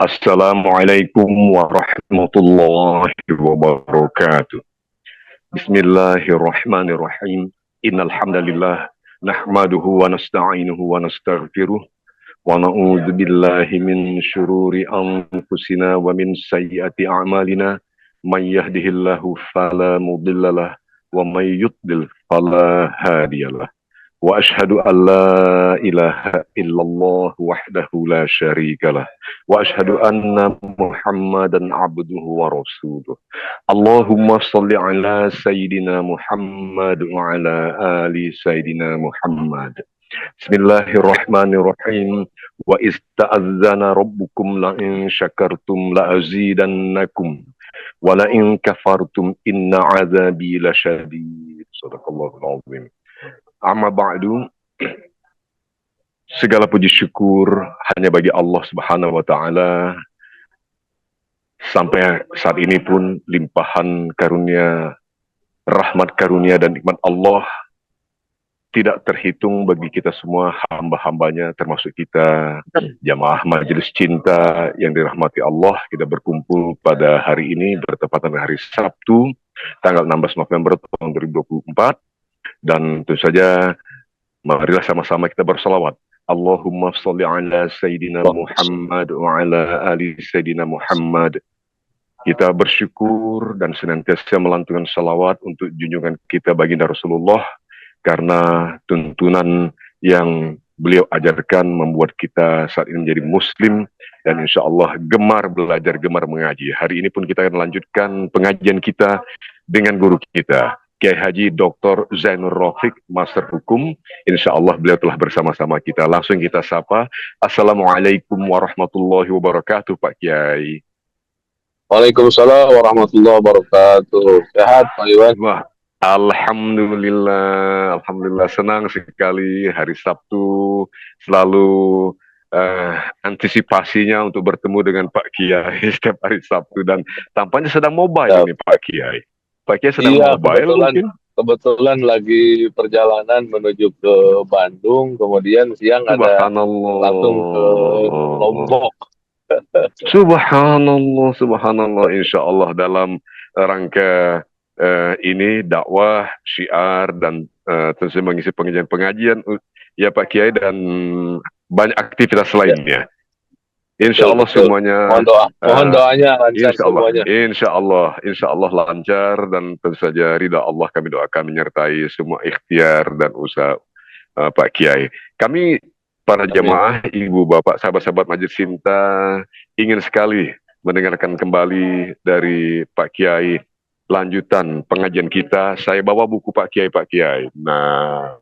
Assalamualaikum warahmatullahi wabarakatuh. Bismillahirrahmanirrahim. Innal hamdalillah nahmaduhu wa nasta'inuhu wa nastaghfiruh wa na'udzu billahi min syururi anfusina wa min sayyiati a'malina. May yahdihillahu fala mudhillalah wa may yudlil fala hadiyalah. Wa ashhadu an la ilaha illallah wahdahu la syarikalah wa ashhadu anna Muhammadan abduhu wa rasuluh. Allahumma salli ala sayyidina Muhammad wa ala ali sayyidina Muhammad. Bismillahirrahmanirrahim. Wa ista'adzana rabbukum la in syakartum la azidannakum wa la in kafartum inna azabi lasyadid. Shadaqallahul azim. Amma ba'du, segala puji syukur hanya bagi Allah Subhanahu wa Ta'ala. Sampai saat ini pun limpahan karunia, rahmat karunia dan nikmat Allah tidak terhitung bagi kita semua hamba-hambanya, termasuk kita jamaah majelis cinta yang dirahmati Allah. Kita berkumpul pada hari ini bertepatan hari Sabtu tanggal 16 November tahun 2024. Dan tentu saja marilah sama-sama kita bersalawat. Allahumma sholli ala Sayyidina Muhammad wa ala ali Sayyidina Muhammad. Kita bersyukur dan senantiasa melantunkan salawat untuk junjungan kita baginda Rasulullah, karena tuntunan yang beliau ajarkan membuat kita saat ini menjadi muslim dan insya Allah gemar belajar, gemar mengaji. Hari ini pun kita akan lanjutkan pengajian kita dengan guru kita, Kiai Haji Dr. Zainur Rafiq, Master Hukum. Insya Allah beliau telah bersama-sama kita. Langsung kita sapa. Assalamualaikum warahmatullahi wabarakatuh, Pak Kiai. Waalaikumsalam warahmatullahi wabarakatuh. Sehat, Pak Iwan? Wah, Alhamdulillah, Alhamdulillah, senang sekali hari Sabtu selalu antisipasinya untuk bertemu dengan Pak Kiai setiap hari Sabtu, dan tampaknya sedang mobile nih Pak Kiai. Pak Kiai sedang mobile mungkin? Kebetulan lagi perjalanan menuju ke Bandung, kemudian siang ada langsung ke Lombok. Subhanallah, subhanallah. Insya Allah dalam rangka ini dakwah, syiar, dan tentu saja mengisi pengajian-pengajian ya Pak Kiai, dan banyak aktivitas lainnya. Insya Allah semuanya. Mohon doanya lancar semuanya. Insya Allah lancar, dan tentu saja ridha Allah kami doakan menyertai semua ikhtiar dan usaha Pak Kiai. Kami para jamaah, ibu, bapak, sahabat-sahabat majelis cinta ingin sekali mendengarkan kembali dari Pak Kiai lanjutan pengajian kita. Saya bawa buku Pak Kiai. Nah,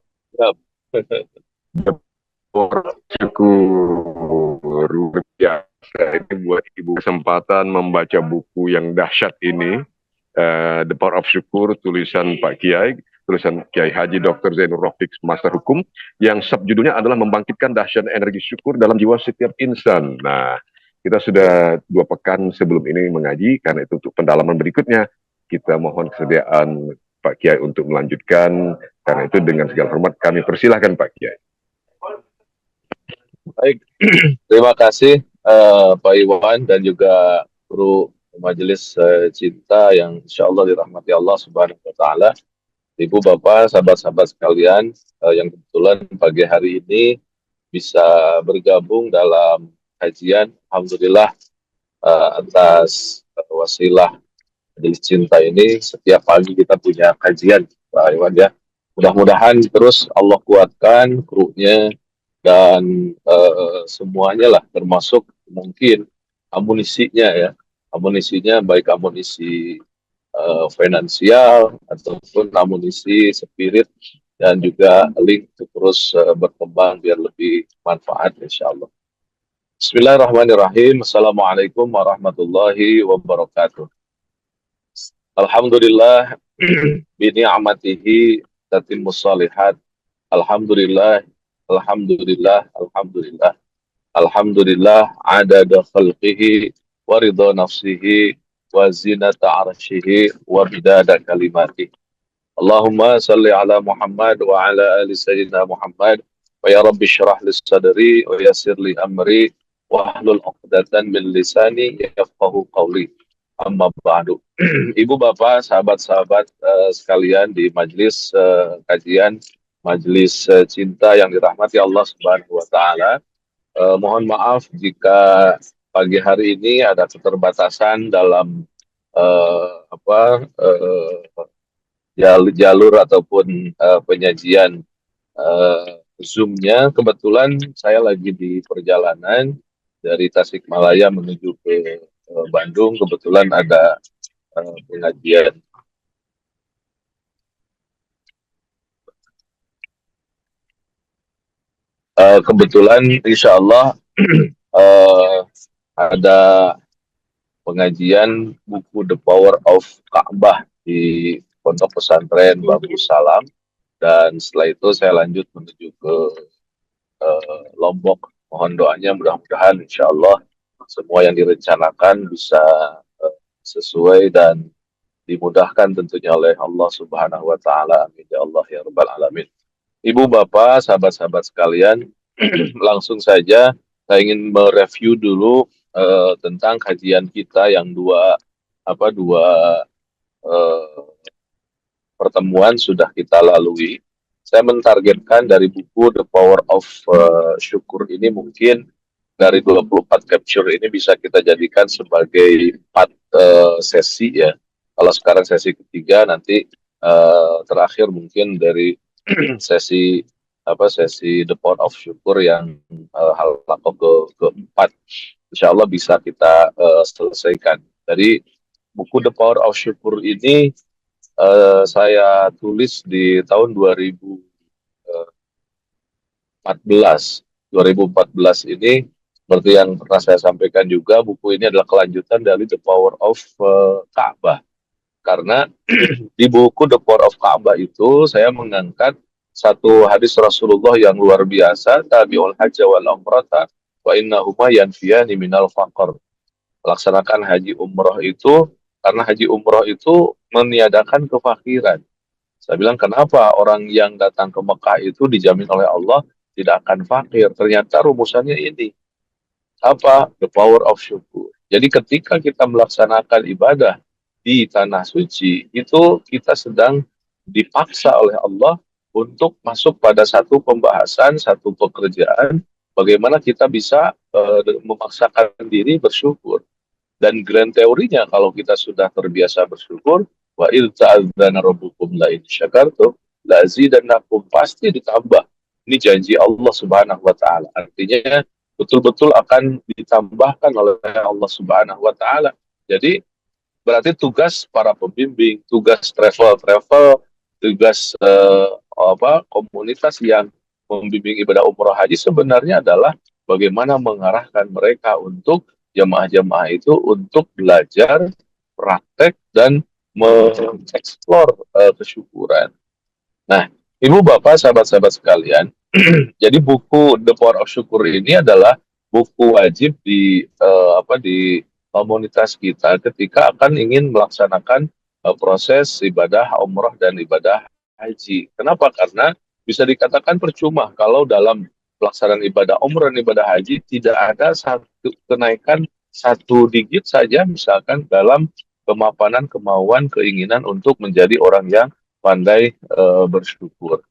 syukur luar biasa ini buat ibu kesempatan membaca buku yang dahsyat ini, The Power of Syukur, tulisan Pak Kiai, tulisan Kiai Haji Dr. Zainur Rafiq, Master Hukum, yang subjudulnya adalah membangkitkan dahsyat energi syukur dalam jiwa setiap insan. Nah, kita sudah 2 pekan sebelum ini mengaji, karena itu untuk pendalaman berikutnya kita mohon kesediaan Pak Kiai untuk melanjutkan. Karena itu dengan segala hormat kami persilahkan Pak Kiai. Baik, terima kasih Pak Iwan dan juga guru majelis cinta yang insya Allah dirahmati Allah Subhanahu wa Ta'ala. Ibu, bapak, sahabat-sahabat sekalian yang kebetulan pagi hari ini bisa bergabung dalam kajian, alhamdulillah, atas wasilah majelis cinta ini. Setiap pagi kita punya kajian, Pak Iwan ya. Mudah-mudahan terus Allah kuatkan krunya dan semuanya lah, termasuk mungkin amunisinya ya, amunisinya baik amunisi finansial ataupun amunisi spirit, dan juga link untuk terus berkembang biar lebih manfaat insyaallah. Bismillahirrahmanirrahim. Assalamualaikum warahmatullahi wabarakatuh. Alhamdulillah bi ni'matihi tatimmus shalihat. Alhamdulillah, alhamdulillah, alhamdulillah. Alhamdulillah adada khalqihi wa ridha nafsihi wa zinata arshihi wa bidada kalimatihi. Allahumma salli ala Muhammad wa ala ali sayyidina Muhammad wa ya rabbi syrah li sadri wa yassir li amri wahlul 'uqdatam min lisani yafqahu qawli. Amma ba'du. Ibu bapak, sahabat-sahabat sekalian di majelis kajian, majelis cinta yang dirahmati Allah Subhanahu wa taala. Mohon maaf jika pagi hari ini ada keterbatasan dalam jalur ataupun penyajian Zoom-nya. Kebetulan saya lagi di perjalanan dari Tasikmalaya menuju ke Bandung. Kebetulan ada pengajian. Kebetulan insya Allah ada pengajian buku The Power of Ka'bah di Pondok Pesantren Bambu Salam, dan setelah itu saya lanjut menuju ke Lombok. Mohon doanya, mudah-mudahan insya Allah semua yang direncanakan bisa sesuai dan dimudahkan tentunya oleh Allah Subhanahu wa taala. Amin ya Allah ya rabbal alamin. Ibu bapak, sahabat-sahabat sekalian, langsung saja saya ingin mereview dulu tentang kajian kita yang dua eh, pertemuan sudah kita lalui. Saya mentargetkan dari buku The Power of Syukur ini mungkin dari 24 capture ini bisa kita jadikan sebagai 4 sesi ya. Kalau sekarang sesi ketiga, nanti terakhir mungkin dari sesi sesi The Power of Syukur yang halaqah keempat. Insya Allah bisa kita selesaikan. Dari buku The Power of Syukur ini saya tulis di tahun 2014. 2014 ini seperti yang pernah saya sampaikan juga, buku ini adalah kelanjutan dari The Power of Ka'bah. Karena di buku The Power of Ka'bah itu saya mengangkat satu hadis Rasulullah yang luar biasa, tabi'ul hajja wal umrata wa innahuma yanfiyani minal faqr. Laksanakan haji umroh itu, karena haji umroh itu meniadakan kefakiran. Saya bilang, kenapa orang yang datang ke Mekah itu dijamin oleh Allah tidak akan fakir? Ternyata rumusannya ini. Apa? The power of syukur. Jadi ketika kita melaksanakan ibadah di tanah suci, itu kita sedang dipaksa oleh Allah untuk masuk pada satu pembahasan, satu pekerjaan, bagaimana kita bisa memaksakan diri bersyukur. Dan grand teorinya, kalau kita sudah terbiasa bersyukur, wa il ta'adzana rabbukum la in syakartum la azidannakum, pasti ditambah. Ini janji Allah Subhanahu wa taala. Artinya betul-betul akan ditambahkan oleh Allah Subhanahu wa taala. Jadi berarti tugas para pembimbing, tugas travel, tugas komunitas yang membimbing ibadah umroh haji sebenarnya adalah bagaimana mengarahkan mereka untuk jamaah-jamaah itu untuk belajar, praktek, dan mengeksplor kesyukuran. Nah, ibu bapak, sahabat-sahabat sekalian, jadi buku The Power of Syukur ini adalah buku wajib di komunitas kita ketika akan ingin melaksanakan proses ibadah umroh dan ibadah haji. Kenapa? Karena bisa dikatakan percuma kalau dalam pelaksanaan ibadah umroh dan ibadah haji tidak ada satu kenaikan satu digit saja, misalkan dalam kemapanan, kemauan, keinginan untuk menjadi orang yang pandai bersyukur.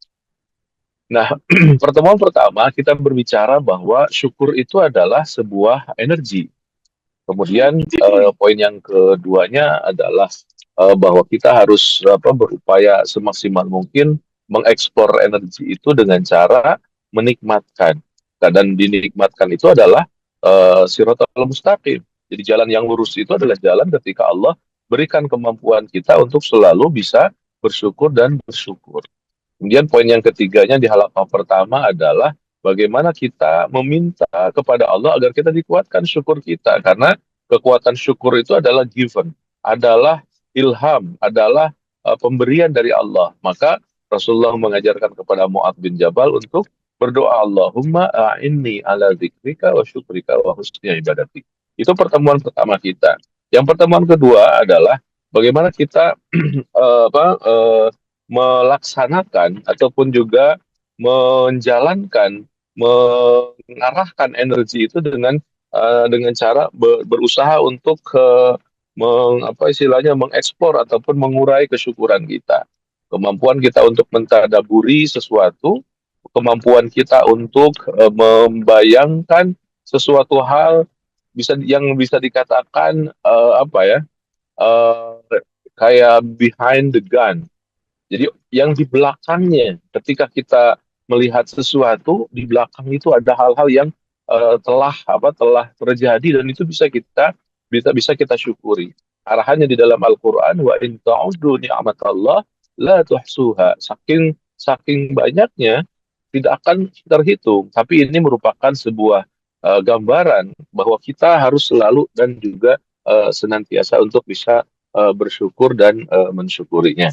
Nah, pertemuan pertama kita berbicara bahwa syukur itu adalah sebuah energi. Kemudian poin yang keduanya adalah bahwa kita harus berupaya semaksimal mungkin mengeksplor energi itu dengan cara menikmatkan. Dan dinikmatkan itu adalah siratal mustaqim. Jadi jalan yang lurus itu adalah jalan ketika Allah berikan kemampuan kita untuk selalu bisa bersyukur dan bersyukur. Kemudian poin yang ketiganya di halaqah pertama adalah bagaimana kita meminta kepada Allah agar kita dikuatkan syukur kita. Karena kekuatan syukur itu adalah given, adalah ilham, adalah pemberian dari Allah. Maka Rasulullah mengajarkan kepada Mu'adz bin Jabal untuk berdoa, Allahumma a'inni ala dzikrika wa syukrika wa husni ibadatik. Itu pertemuan pertama kita. Yang pertemuan kedua adalah bagaimana kita melaksanakan ataupun juga menjalankan, mengarahkan energi itu dengan dengan cara berusaha untuk apa istilahnya mengeksplor ataupun mengurai kesyukuran kita. Kemampuan kita untuk mentadaburi sesuatu, kemampuan kita untuk membayangkan sesuatu hal yang bisa dikatakan apa ya eh, kayak behind the gun. Jadi yang di belakangnya, ketika kita melihat sesuatu di belakang itu ada hal-hal yang telah terjadi dan itu bisa kita syukuri. Arahannya di dalam Al-Qur'an wa in ta'uddu ni'matallah la tuhsuha. Saking saking banyaknya tidak akan terhitung, tapi ini merupakan sebuah gambaran bahwa kita harus selalu dan juga senantiasa untuk bisa bersyukur dan mensyukurinya.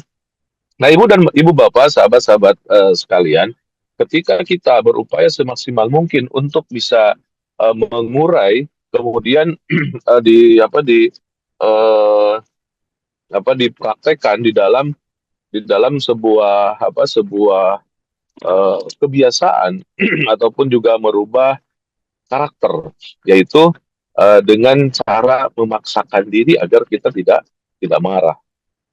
Nah, Ibu dan Ibu Bapak, sahabat-sahabat sekalian, ketika kita berupaya semaksimal mungkin untuk bisa mengurai, kemudian eh, dipraktekkan di dalam sebuah kebiasaan ataupun juga merubah karakter, yaitu dengan cara memaksakan diri agar kita tidak marah,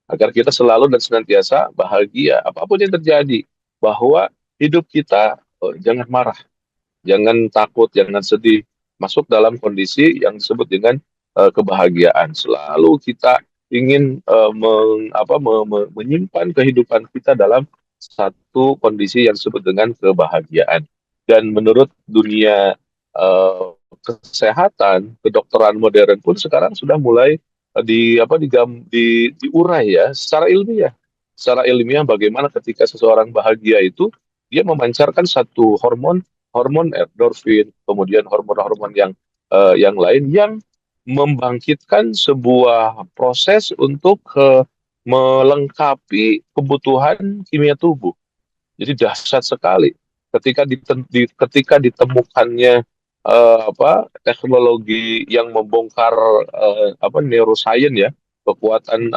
agar kita selalu dan senantiasa bahagia apapun yang terjadi, bahwa hidup kita jangan marah, jangan takut, jangan sedih, masuk dalam kondisi yang disebut dengan kebahagiaan. Selalu kita ingin menyimpan kehidupan kita dalam satu kondisi yang disebut dengan kebahagiaan. Dan menurut dunia eh, kesehatan, kedokteran modern pun sekarang sudah mulai diurai ya secara ilmiah. Secara ilmiah bagaimana ketika seseorang bahagia itu dia memancarkan satu hormon endorfin, kemudian hormon-hormon yang lain yang membangkitkan sebuah proses untuk melengkapi kebutuhan kimia tubuh. Jadi dahsyat sekali ketika ditemukannya teknologi yang membongkar neuroscience ya, kekuatan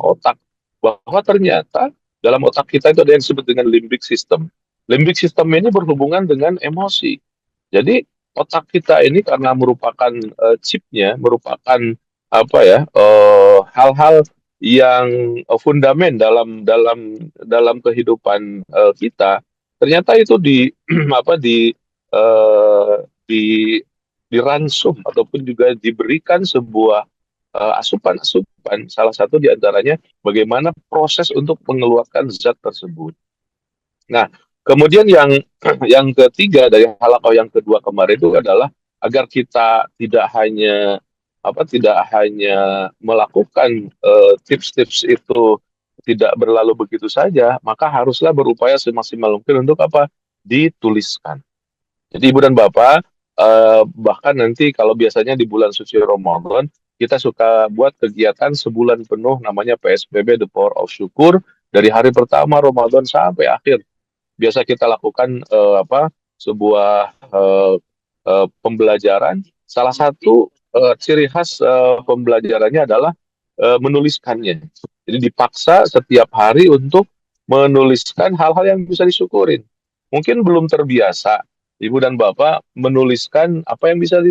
otak, bahwa ternyata dalam otak kita itu ada yang disebut dengan limbic system. Limbic system ini berhubungan dengan emosi. Jadi otak kita ini karena merupakan chipnya, merupakan hal-hal yang fundamen dalam kehidupan kita. Ternyata itu apa eh, di diransum ataupun juga diberikan sebuah asupan-asupan. Salah satu diantaranya bagaimana proses untuk mengeluarkan zat tersebut. Nah, kemudian yang yang ketiga dari halaqah yang kedua kemarin itu adalah agar kita tidak hanya melakukan tips-tips itu tidak berlalu begitu saja, maka haruslah berupaya semaksimal mungkin untuk apa? Dituliskan. Jadi Ibu dan Bapak, bahkan nanti kalau biasanya di bulan suci Ramadan, kita suka buat kegiatan sebulan penuh namanya PSBB, The Power of Syukur, dari hari pertama Ramadan sampai akhir. Biasa kita lakukan sebuah pembelajaran. Salah satu ciri khas pembelajarannya adalah menuliskannya. Jadi dipaksa setiap hari untuk menuliskan hal-hal yang bisa disyukurin. Mungkin belum terbiasa Ibu dan Bapak menuliskan apa yang bisa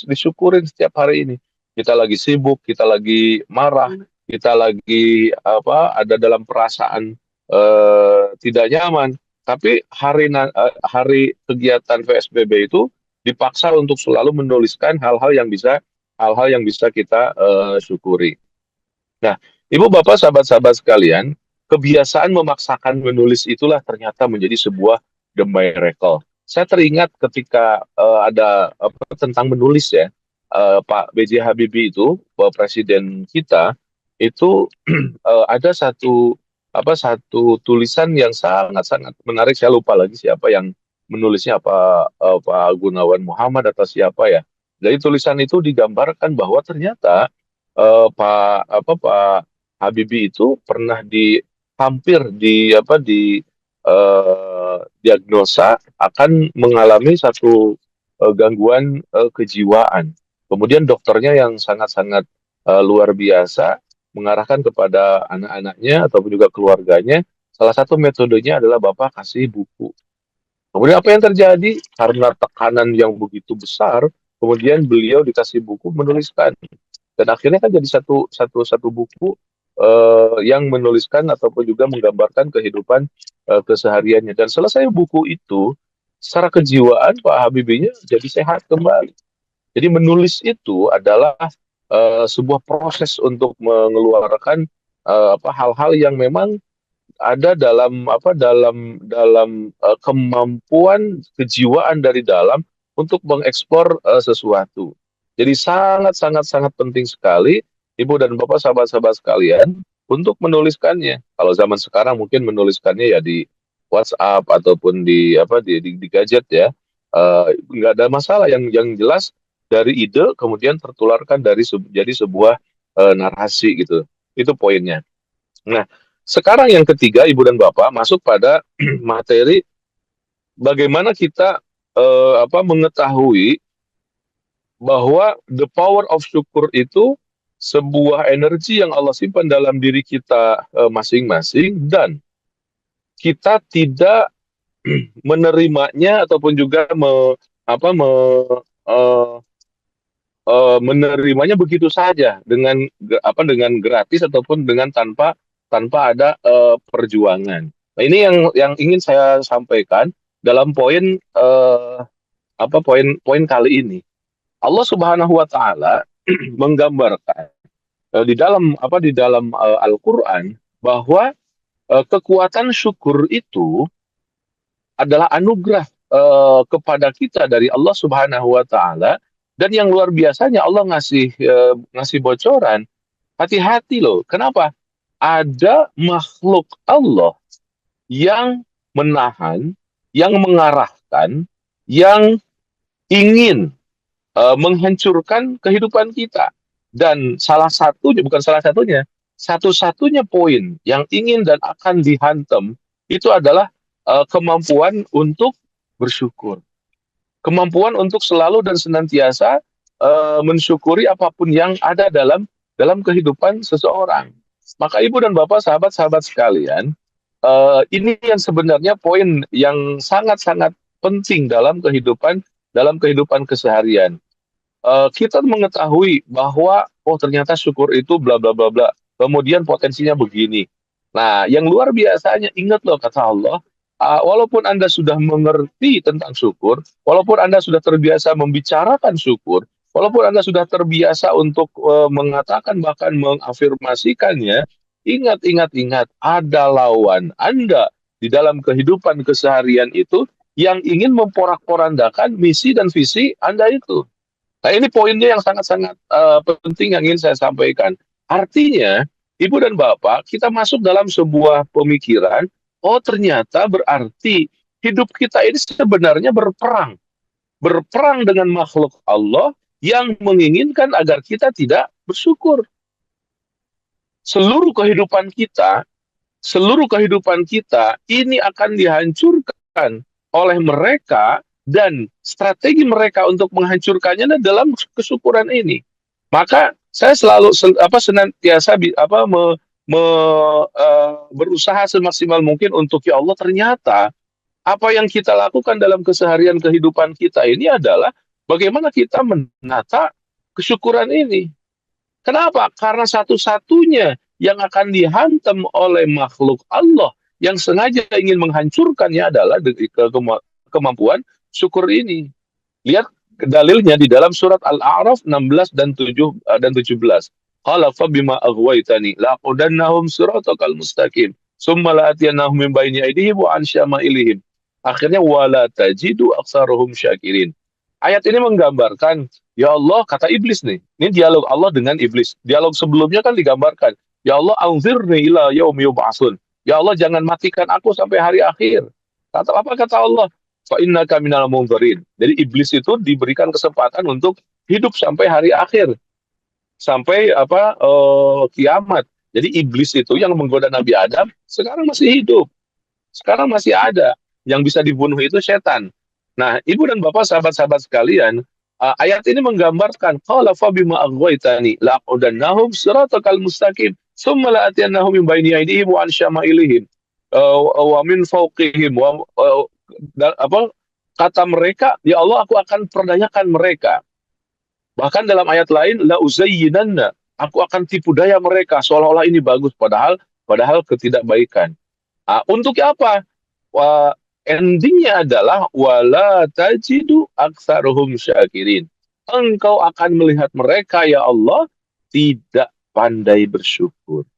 disyukurin setiap hari ini. Kita lagi sibuk, kita lagi marah, kita lagi ada dalam perasaan tidak nyaman. Tapi hari kegiatan PSBB itu dipaksa untuk selalu menuliskan hal-hal yang bisa kita syukuri. Nah, Ibu Bapak sahabat-sahabat sekalian, kebiasaan memaksakan menulis itulah ternyata menjadi sebuah the miracle. Saya teringat ketika ada tentang menulis ya, Pak B.J. Habibie itu, Presiden kita, itu ada satu tulisan yang sangat-sangat menarik. Saya lupa lagi siapa yang menulisnya, Pak Gunawan Muhammad atau siapa ya. Dari tulisan itu digambarkan bahwa ternyata Pak Habibie itu pernah hampir diagnosa akan mengalami satu gangguan kejiwaan. Kemudian dokternya yang sangat-sangat luar biasa mengarahkan kepada anak-anaknya ataupun juga keluarganya, salah satu metodenya adalah Bapak kasih buku. Kemudian apa yang terjadi? Karena tekanan yang begitu besar, kemudian beliau dikasih buku menuliskan. Dan akhirnya kan jadi satu buku yang menuliskan ataupun juga menggambarkan kehidupan kesehariannya. Dan selesai buku itu, secara kejiwaan Pak Habibie jadi sehat kembali. Jadi menulis itu adalah sebuah proses untuk mengeluarkan hal-hal yang memang ada dalam kemampuan kejiwaan dari dalam untuk mengekspor sesuatu. Jadi sangat sangat sangat penting sekali Ibu dan Bapak sahabat-sahabat sekalian untuk menuliskannya. Kalau zaman sekarang mungkin menuliskannya ya di WhatsApp ataupun di gadget ya. Nggak ada masalah, yang jelas dari ide kemudian tertularkan jadi sebuah narasi gitu. Itu poinnya. Nah, sekarang yang ketiga, Ibu dan Bapak masuk pada materi bagaimana kita mengetahui bahwa the power of syukur itu sebuah energi yang Allah simpan dalam diri kita masing-masing, dan kita tidak menerimanya ataupun juga eh, menerimanya begitu saja dengan gratis ataupun dengan tanpa ada perjuangan. Nah, ini yang ingin saya sampaikan dalam poin kali ini. Allah Subhanahu wa taala menggambarkan di dalam Al-Qur'an bahwa kekuatan syukur itu adalah anugerah kepada kita dari Allah Subhanahu wa taala, dan yang luar biasanya Allah ngasih bocoran. Hati-hati loh. Kenapa? Ada makhluk Allah yang menahan, yang mengarahkan, yang ingin menghancurkan kehidupan kita. Dan salah satunya, bukan salah satunya, satu-satunya poin yang ingin dan akan dihantam itu adalah kemampuan untuk bersyukur. Kemampuan untuk selalu dan senantiasa mensyukuri apapun yang ada dalam kehidupan seseorang. Maka Ibu dan Bapak, sahabat-sahabat sekalian, ini yang sebenarnya poin yang sangat-sangat penting dalam kehidupan keseharian. Kita mengetahui bahwa ternyata syukur itu bla bla bla bla. Kemudian potensinya begini. Nah, yang luar biasanya, ingat loh kata Allah, walaupun Anda sudah mengerti tentang syukur, walaupun Anda sudah terbiasa membicarakan syukur, walaupun Anda sudah terbiasa untuk mengatakan bahkan mengafirmasikannya, ingat, ada lawan Anda di dalam kehidupan keseharian itu yang ingin memporak-porandakan misi dan visi Anda itu. Nah, ini poinnya yang sangat-sangat penting yang ingin saya sampaikan. Artinya, Ibu dan Bapak, kita masuk dalam sebuah pemikiran, ternyata berarti hidup kita ini sebenarnya berperang. Berperang dengan makhluk Allah yang menginginkan agar kita tidak bersyukur. Seluruh kehidupan kita ini akan dihancurkan oleh mereka, dan strategi mereka untuk menghancurkannya dalam kesyukuran ini. Maka saya selalu senantiasa berusaha semaksimal mungkin untuk, ya Allah, ternyata apa yang kita lakukan dalam keseharian kehidupan kita ini adalah bagaimana kita menata kesyukuran ini. Kenapa? Karena satu-satunya yang akan dihantam oleh makhluk Allah yang sengaja ingin menghancurkannya adalah kemampuan syukur ini. Lihat dalilnya di dalam surat Al-A'raf 16 dan 17. Qala fa bima aghwaytani laqudannahum siratal mustaqim summa la'atiyannahum min bayni aydihim wa an syama'ilihim. Akhirnya wala tajidu aktsarahum syakirin. Ayat ini menggambarkan, ya Allah, kata iblis nih. Ini dialog Allah dengan iblis. Dialog sebelumnya kan digambarkan, ya Allah, anzirni ila yaumi yub'atsun. Ya Allah, jangan matikan aku sampai hari akhir. Kata Allah? Fa innaka minal munzirin. Jadi iblis itu diberikan kesempatan untuk hidup sampai hari akhir, sampai kiamat. Jadi iblis itu yang menggoda Nabi Adam sekarang masih hidup, sekarang masih ada. Yang bisa dibunuh itu setan. Nah, Ibu dan Bapak, sahabat-sahabat sekalian, ayat ini menggambarkan, qala fa bima aghwaytani la'qudannahum siratal mustaqim summa la'atiyannahum min bayni aydihim wa an syama'ilihim wa min fawqihim kata mereka, ya Allah aku akan perdayakan mereka. Bahkan dalam ayat lain, la uzayyinanna, aku akan tipu daya mereka seolah-olah ini bagus, padahal ketidakbaikan. Untuk apa? Endingnya adalah wala tajidu aktsaruhum syakirin. Engkau akan melihat mereka ya Allah tidak pandai bersyukur.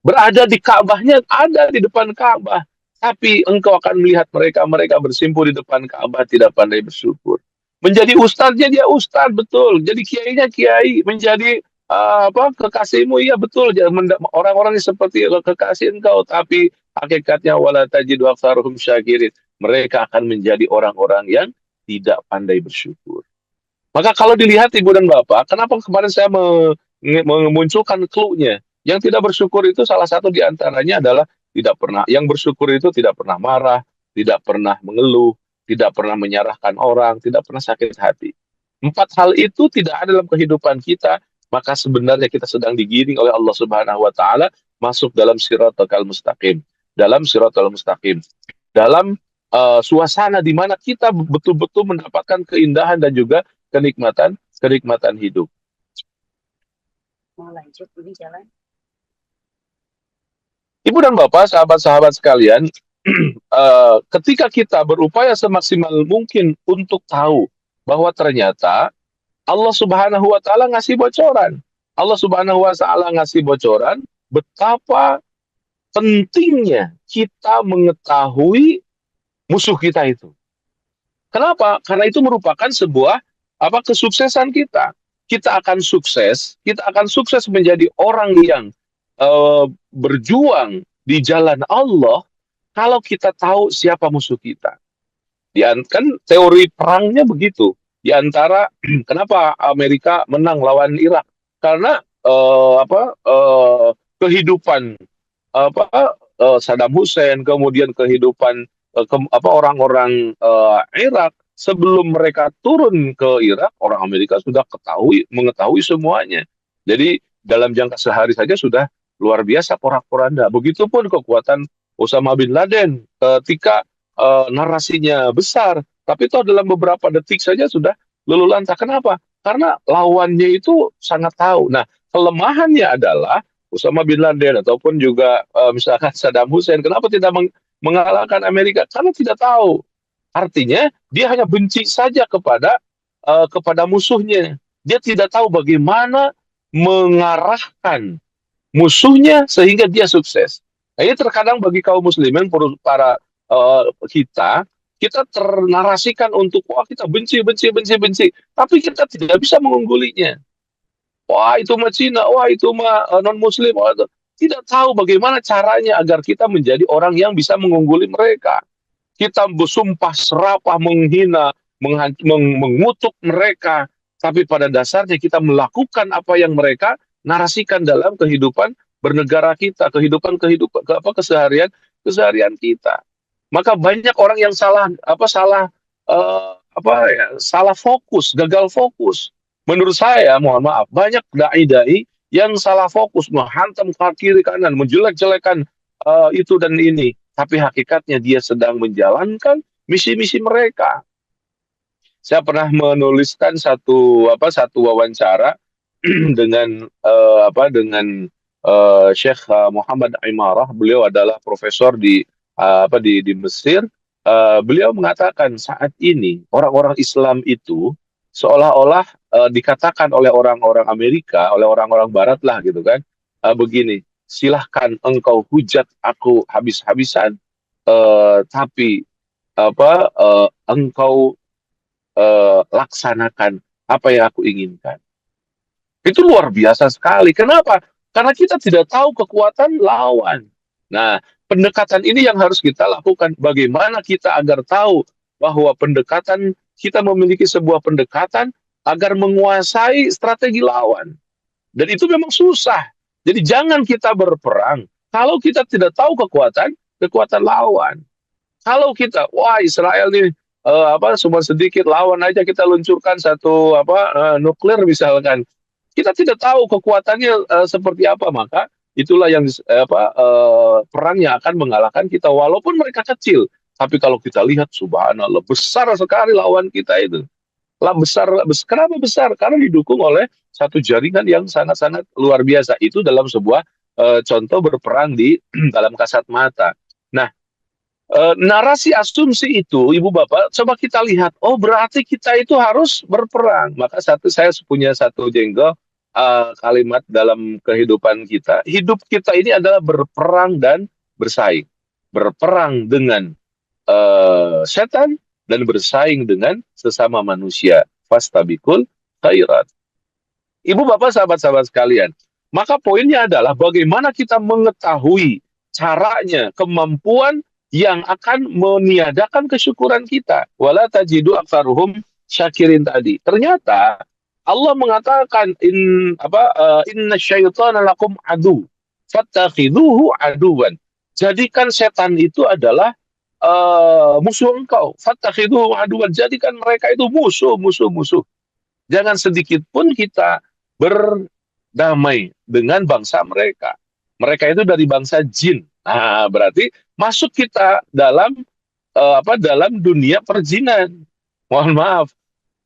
Berada di Ka'bahnya, ada di depan Ka'bah, tapi engkau akan melihat mereka bersimpuh di depan Ka'bah tidak pandai bersyukur. Menjadi ustadznya dia ustadz, betul. Jadi kiainya kiai, menjadi kekasihmu, iya betul. Orang-orang yang seperti kekasih engkau, tapi hakikatnya wala tajidu aktsaruhum syakirin. Mereka akan menjadi orang-orang yang tidak pandai bersyukur. Maka kalau dilihat Ibu dan Bapak, kenapa kemarin saya memunculkan clue-nya? Yang tidak bersyukur itu salah satu di antaranya adalah tidak pernah, yang bersyukur itu tidak pernah marah, tidak pernah mengeluh, tidak pernah menyalahkan orang, tidak pernah sakit hati. 4 hal itu tidak ada dalam kehidupan kita, maka sebenarnya kita sedang digiring oleh Allah Subhanahu wa taala masuk dalam siratal mustaqim. Dalam siratal mustaqim. Dalam suasana di mana kita betul-betul mendapatkan keindahan dan juga kenikmatan hidup. Mau lanjut ini jalan. Ibu dan Bapak, sahabat-sahabat sekalian, ketika kita berupaya semaksimal mungkin untuk tahu bahwa ternyata Allah Subhanahu wa taala ngasih bocoran. Allah Subhanahu wa taala ngasih bocoran betapa pentingnya kita mengetahui musuh kita itu. Kenapa? Karena itu merupakan sebuah kesuksesan kita. Kita akan sukses menjadi orang yang berjuang di jalan Allah kalau kita tahu siapa musuh kita. Kan teori perangnya begitu. Di antara kenapa Amerika menang lawan Irak? Karena kehidupan Saddam Hussein, kemudian kehidupan orang-orang Irak sebelum mereka turun ke Irak, orang Amerika sudah mengetahui semuanya. Jadi dalam jangka sehari saja sudah luar biasa porak-poranda. Begitupun kekuatan Osama bin Laden ketika narasinya besar, tapi toh dalam beberapa detik saja sudah luluh lantak. Kenapa? Karena lawannya itu sangat tahu. Nah, kelemahannya adalah Osama bin Laden ataupun juga misalkan Saddam Hussein, kenapa tidak mengalahkan Amerika? Karena tidak tahu. Artinya dia hanya benci saja kepada musuhnya. Dia tidak tahu bagaimana mengarahkan musuhnya sehingga dia sukses. Nah, ini terkadang bagi kaum muslimin, para kita ternarasikan untuk wah kita benci, tapi kita tidak bisa mengunggulinya. Wah itu mah Cina, wah itu mah non muslim, tidak tahu bagaimana caranya agar kita menjadi orang yang bisa mengungguli mereka. Kita bersumpah serapah menghina, mengutuk mereka, tapi pada dasarnya kita melakukan apa yang mereka narasikan dalam kehidupan bernegara kita, keseharian kita. Maka banyak orang yang salah fokus, gagal fokus. Menurut saya, mohon maaf, banyak dai-dai yang salah fokus, menghantam ke kiri kanan, menjelek-jelekan itu dan ini. Tapi hakikatnya dia sedang menjalankan misi-misi mereka. Saya pernah menuliskan satu wawancara dengan Syekh Muhammad Imarah. Beliau adalah profesor di Mesir. Beliau mengatakan saat ini orang-orang Islam itu seolah-olah dikatakan oleh orang-orang Amerika, oleh orang-orang Barat lah gitu kan, begini, silahkan engkau hujat aku habis-habisan, tapi engkau laksanakan apa yang aku inginkan. Itu luar biasa sekali. Kenapa? Karena kita tidak tahu kekuatan lawan. Nah, pendekatan ini yang harus kita lakukan. Bagaimana kita agar tahu bahwa kita memiliki sebuah pendekatan agar menguasai strategi lawan. Dan itu memang susah. Jadi jangan kita berperang kalau kita tidak tahu kekuatan lawan. Kalau kita, wah Israel nih cuma sedikit lawan aja kita luncurkan satu nuklir misalkan. Kita tidak tahu kekuatannya seperti apa, maka itulah yang perang yang akan mengalahkan kita walaupun mereka kecil. Tapi kalau kita lihat, subhanallah, besar sekali lawan kita itu. Lah kenapa besar? Karena didukung oleh satu jaringan yang sangat-sangat luar biasa. Itu dalam sebuah contoh berperang di dalam kasat mata. Nah, narasi asumsi itu, ibu bapak, coba kita lihat. Oh, berarti kita itu harus berperang. Maka saya punya satu jenggot kalimat dalam kehidupan kita. Hidup kita ini adalah berperang dan bersaing. Berperang dengan setan dan bersaing dengan sesama manusia. Fastabikul khairat. Ibu bapak sahabat-sahabat sekalian, maka poinnya adalah bagaimana kita mengetahui caranya, kemampuan yang akan meniadakan kesyukuran kita. Wala tajidu aktsaruhum syakirin tadi. Ternyata Allah mengatakan inna syaitana lakum adu fattakhiduhu aduwan. Jadikan setan itu adalah musuh engkau. Fattakhiduhu aduwan. Jadikan mereka itu musuh. Jangan sedikit pun kita berdamai dengan bangsa mereka. Mereka itu dari bangsa jin. Nah, berarti masuk kita dalam dalam dunia perjinan. Mohon maaf.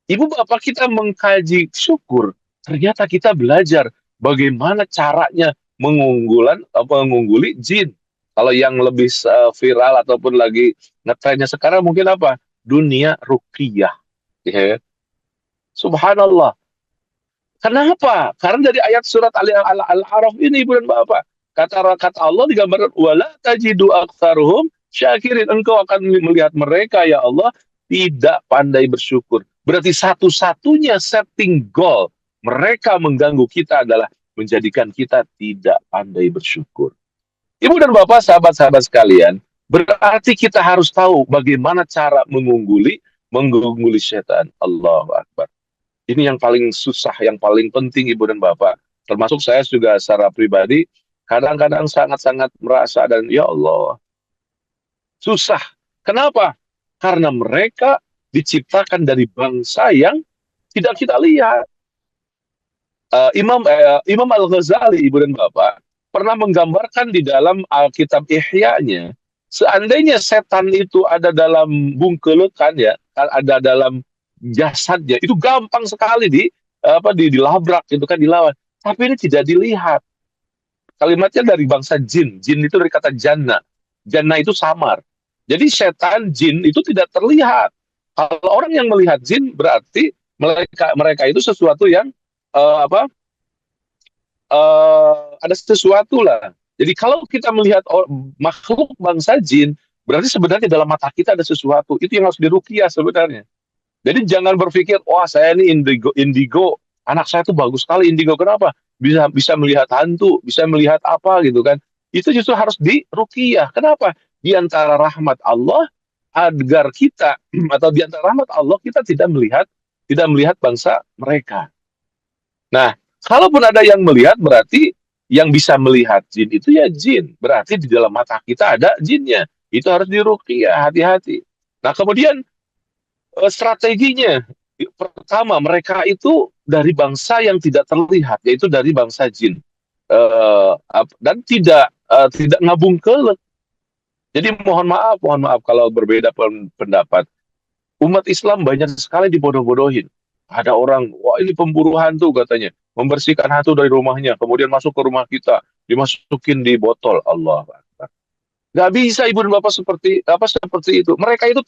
Ibu bapak kita mengkaji syukur, ternyata kita belajar bagaimana caranya mengungguli jin. Kalau yang lebih viral ataupun lagi ngetrennya sekarang mungkin apa? Dunia ruqyah. Ya. Subhanallah. Kenapa? Karena dari ayat surat Al-A'raf ini, Ibu dan Bapak. Kata Allah digambarkan, wala tajidu aktsaruhum syakirin. Engkau akan melihat mereka, ya Allah, tidak pandai bersyukur. Berarti satu-satunya setting goal mereka mengganggu kita adalah menjadikan kita tidak pandai bersyukur. Ibu dan Bapak, sahabat-sahabat sekalian, berarti kita harus tahu bagaimana cara mengungguli setan. Allahu Akbar. Ini yang paling susah, yang paling penting, Ibu dan Bapak. Termasuk saya juga secara pribadi, kadang-kadang sangat-sangat merasa dan ya Allah, susah. Kenapa? Karena mereka diciptakan dari bangsa yang tidak kita lihat. Imam Al-Ghazali, Ibu dan Bapak, pernah menggambarkan di dalam Alkitab Ihya-nya, seandainya setan itu ada dalam bungkelekan, ya, ada dalam jasadnya, itu gampang sekali dilabrak, itu kan dilawan. Tapi ini tidak dilihat. Kalimatnya dari bangsa jin. Jin itu dari kata jannah. Jannah itu samar. Jadi setan, jin itu tidak terlihat. Kalau orang yang melihat jin berarti mereka itu sesuatu yang ada sesuatu lah. Jadi kalau kita melihat makhluk bangsa jin, berarti sebenarnya dalam mata kita ada sesuatu. Itu yang harus diruqyah sebenarnya. Jadi jangan berpikir, wah saya ini indigo, anak saya tuh bagus sekali indigo. Kenapa? Bisa melihat hantu, bisa melihat apa gitu kan. Itu justru harus diruqyah. Kenapa? Di antara rahmat Allah agar kita atau di antara rahmat Allah kita tidak melihat bangsa mereka. Nah, kalaupun ada yang melihat berarti yang bisa melihat jin itu ya jin. Berarti di dalam mata kita ada jinnya. Itu harus diruqyah, hati-hati. Nah, kemudian strateginya, pertama mereka itu dari bangsa yang tidak terlihat, yaitu dari bangsa jin, dan tidak ngabungkelek. Jadi mohon maaf kalau berbeda pendapat. Umat Islam banyak sekali dibodoh-bodohin. Ada orang, wah ini pemburu hantu katanya, membersihkan hantu dari rumahnya, kemudian masuk ke rumah kita, dimasukin di botol. Allah Akbar. Nggak bisa, Ibu dan Bapak, seperti itu. Mereka itu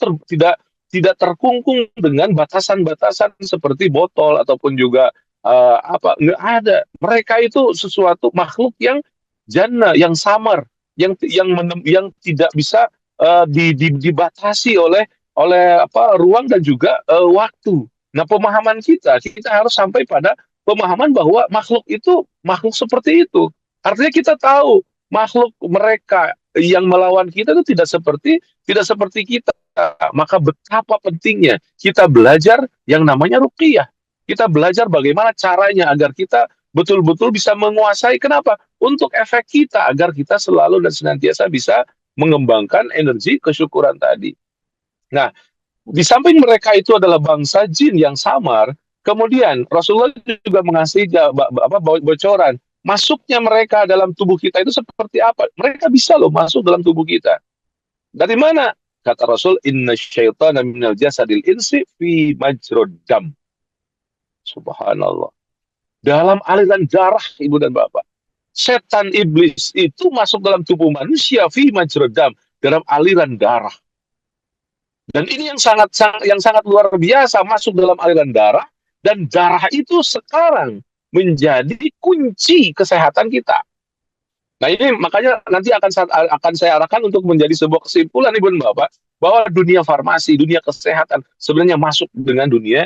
tidak terkungkung dengan batasan-batasan seperti botol ataupun juga nggak ada. Mereka itu sesuatu makhluk yang jannah, yang samar, yang tidak bisa dibatasi oleh ruang dan juga waktu. Nah, pemahaman kita harus sampai pada pemahaman bahwa makhluk itu makhluk seperti itu. Artinya kita tahu makhluk mereka yang melawan kita itu tidak seperti kita. Maka betapa pentingnya kita belajar yang namanya ruqyah. Kita belajar bagaimana caranya agar kita betul-betul bisa menguasai. Kenapa? Untuk efek kita, agar kita selalu dan senantiasa bisa mengembangkan energi kesyukuran tadi. Nah, di samping mereka itu adalah bangsa jin yang samar, kemudian Rasulullah juga mengasih bocoran. Masuknya mereka dalam tubuh kita itu seperti apa? Mereka bisa loh masuk dalam tubuh kita. Dari mana? kata Rasul, inna syaitana minal jasadil insi fi majrod dam. Subhanallah. Dalam aliran darah, ibu dan bapak. Setan iblis itu masuk dalam tubuh manusia fi majrod dam, dalam aliran darah. Dan ini yang sangat luar biasa, masuk dalam aliran darah, dan darah itu sekarang menjadi kunci kesehatan kita. Nah ini makanya nanti akan saya arahkan untuk menjadi sebuah kesimpulan ibu dan bapak, bahwa dunia farmasi, dunia kesehatan sebenarnya masuk dengan dunia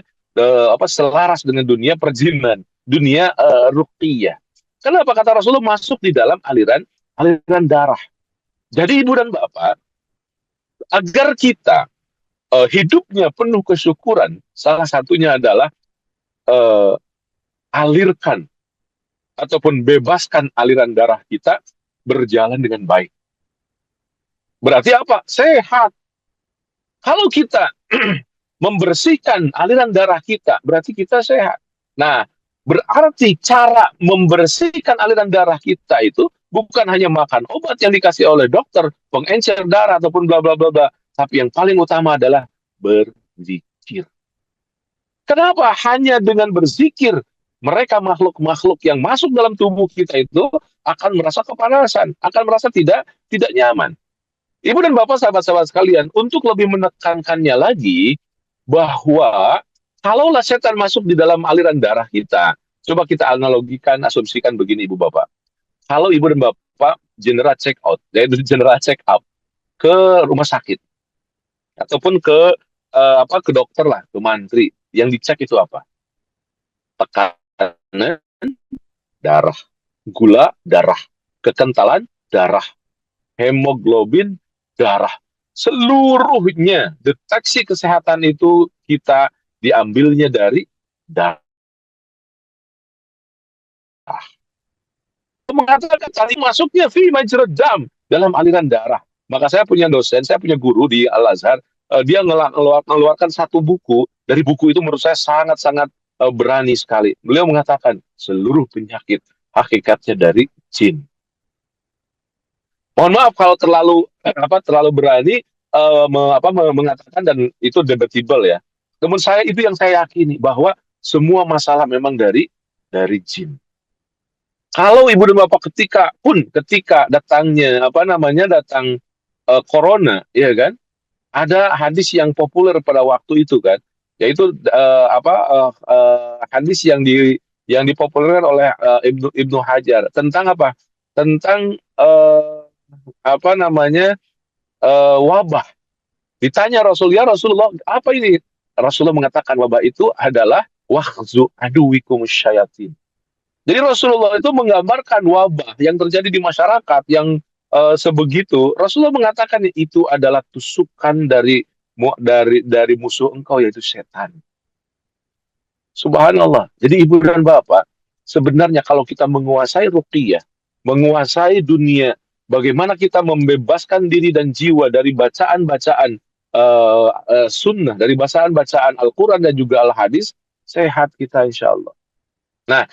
selaras dengan dunia perjinan, dunia ruqyah. Kenapa kata Rasulullah masuk di dalam aliran darah? Jadi ibu dan bapak, agar kita hidupnya penuh kesyukuran, salah satunya adalah alirkan ataupun bebaskan aliran darah kita berjalan dengan baik. Berarti apa? Sehat. Kalau kita membersihkan aliran darah kita, berarti kita sehat. Nah, berarti cara membersihkan aliran darah kita itu bukan hanya makan obat yang dikasih oleh dokter, pengencer darah ataupun bla bla bla bla, tapi yang paling utama adalah berzikir. Kenapa? Hanya dengan berzikir, mereka makhluk-makhluk yang masuk dalam tubuh kita itu akan merasa kepanasan, akan merasa tidak nyaman. Ibu dan bapak, sahabat-sahabat sekalian, untuk lebih menekankannya lagi, bahwa kalaulah setan masuk di dalam aliran darah kita, coba kita analogikan, asumsikan begini ibu bapak. Kalau ibu dan bapak general check out, yaitu general check up ke rumah sakit, ataupun ke dokter lah, ke mantri, yang dicek itu apa? Tekanan darah, gula darah, kekentalan darah, hemoglobin darah, seluruhnya deteksi kesehatan itu kita diambilnya dari darah. Mengatakan tadi masuknya fi majrad dam, dalam aliran darah. Maka saya punya dosen, saya punya guru di Al-Azhar, dia mengeluarkan satu buku. Dari buku itu menurut saya sangat-sangat berani sekali. Beliau mengatakan seluruh penyakit hakikatnya dari jin. Mohon maaf kalau terlalu berani mengatakan, dan itu debatable ya. Namun itu yang saya yakini, bahwa semua masalah memang dari jin. Kalau ibu dan bapak ketika datangnya datang corona, ya kan? Ada hadis yang populer pada waktu itu kan, yaitu hadis yang dipopulerkan oleh Ibnu Hajar tentang apa? Tentang wabah. Ditanya Rasul, ya Rasulullah, apa ini? Rasulullah mengatakan wabah itu adalah wahzu aduwikum syayatin. Jadi Rasulullah itu menggambarkan wabah yang terjadi di masyarakat yang sebegitu. Rasulullah mengatakan itu adalah tusukan dari musuh engkau, yaitu setan. Subhanallah. Jadi ibu dan bapak, sebenarnya kalau kita menguasai ruqyah, menguasai dunia, bagaimana kita membebaskan diri dan jiwa dari bacaan-bacaan sunnah, dari bacaan-bacaan Al-Quran dan juga Al-Hadis, sehat kita insya Allah. Nah,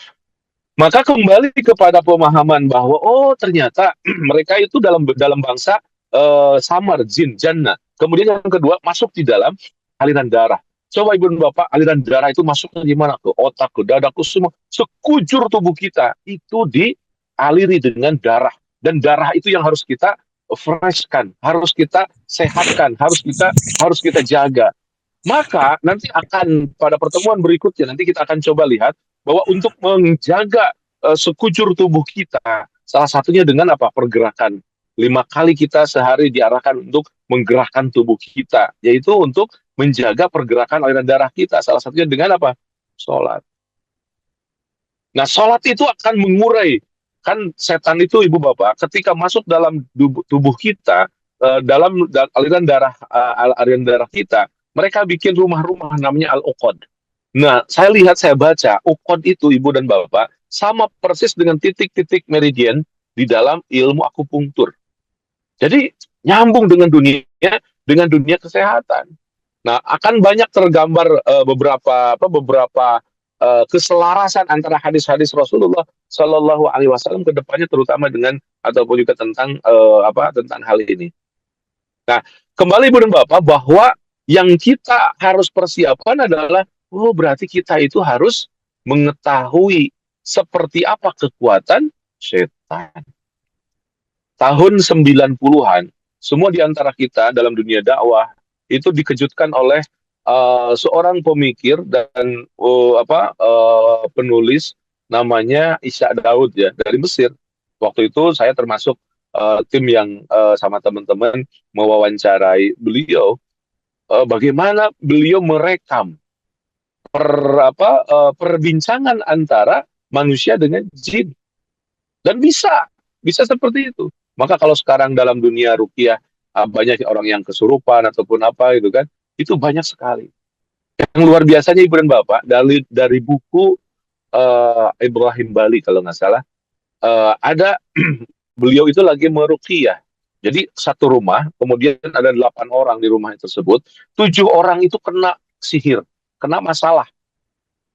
maka kembali kepada pemahaman bahwa ternyata mereka itu dalam bangsa samar, jin, jannah. Kemudian yang kedua, masuk di dalam aliran darah. Coba ibu dan bapak, aliran darah itu masuknya di mana? Ke otak, ke dada, ke semua. Sekujur tubuh kita itu dialiri dengan darah. Dan darah itu yang harus kita freshkan, harus kita sehatkan, harus kita jaga. Maka nanti akan pada pertemuan berikutnya, nanti kita akan coba lihat bahwa untuk menjaga sekujur tubuh kita, salah satunya dengan apa? Pergerakan. 5 kali kita sehari diarahkan untuk menggerakkan tubuh kita, yaitu untuk menjaga pergerakan aliran darah kita. Salah satunya dengan apa? Sholat. Nah, sholat itu akan mengurai. Kan setan itu ibu bapak, ketika masuk dalam tubuh kita, dalam aliran darah kita, mereka bikin rumah-rumah namanya al-uqad. Nah, saya baca, uqad itu ibu dan bapak, sama persis dengan titik-titik meridian di dalam ilmu akupunktur. Jadi, nyambung dengan dunia kesehatan. Nah, akan banyak tergambar beberapa keselarasan antara hadis-hadis Rasulullah Shallallahu Alaihi Wasallam ke depannya, terutama dengan ataupun juga tentang hal ini. Nah, kembali Ibu dan Bapak bahwa yang kita harus persiapkan adalah, oh berarti kita itu harus mengetahui seperti apa kekuatan setan. Tahun 90-an, semua di antara kita dalam dunia dakwah itu dikejutkan oleh seorang pemikir dan penulis namanya Ishaq Daud ya dari Mesir. Waktu itu saya termasuk tim yang sama teman-teman mewawancarai beliau, bagaimana beliau merekam perbincangan antara manusia dengan jin, dan bisa seperti itu. Maka kalau sekarang dalam dunia ruqyah banyak orang yang kesurupan ataupun apa gitu kan, itu banyak sekali. Yang luar biasanya Ibu dan Bapak, dari buku Ibrahim Bali kalau nggak salah, ada beliau itu lagi meruqyah. Jadi satu rumah, kemudian ada 8 orang di rumah tersebut, 7 orang itu kena sihir, kena masalah.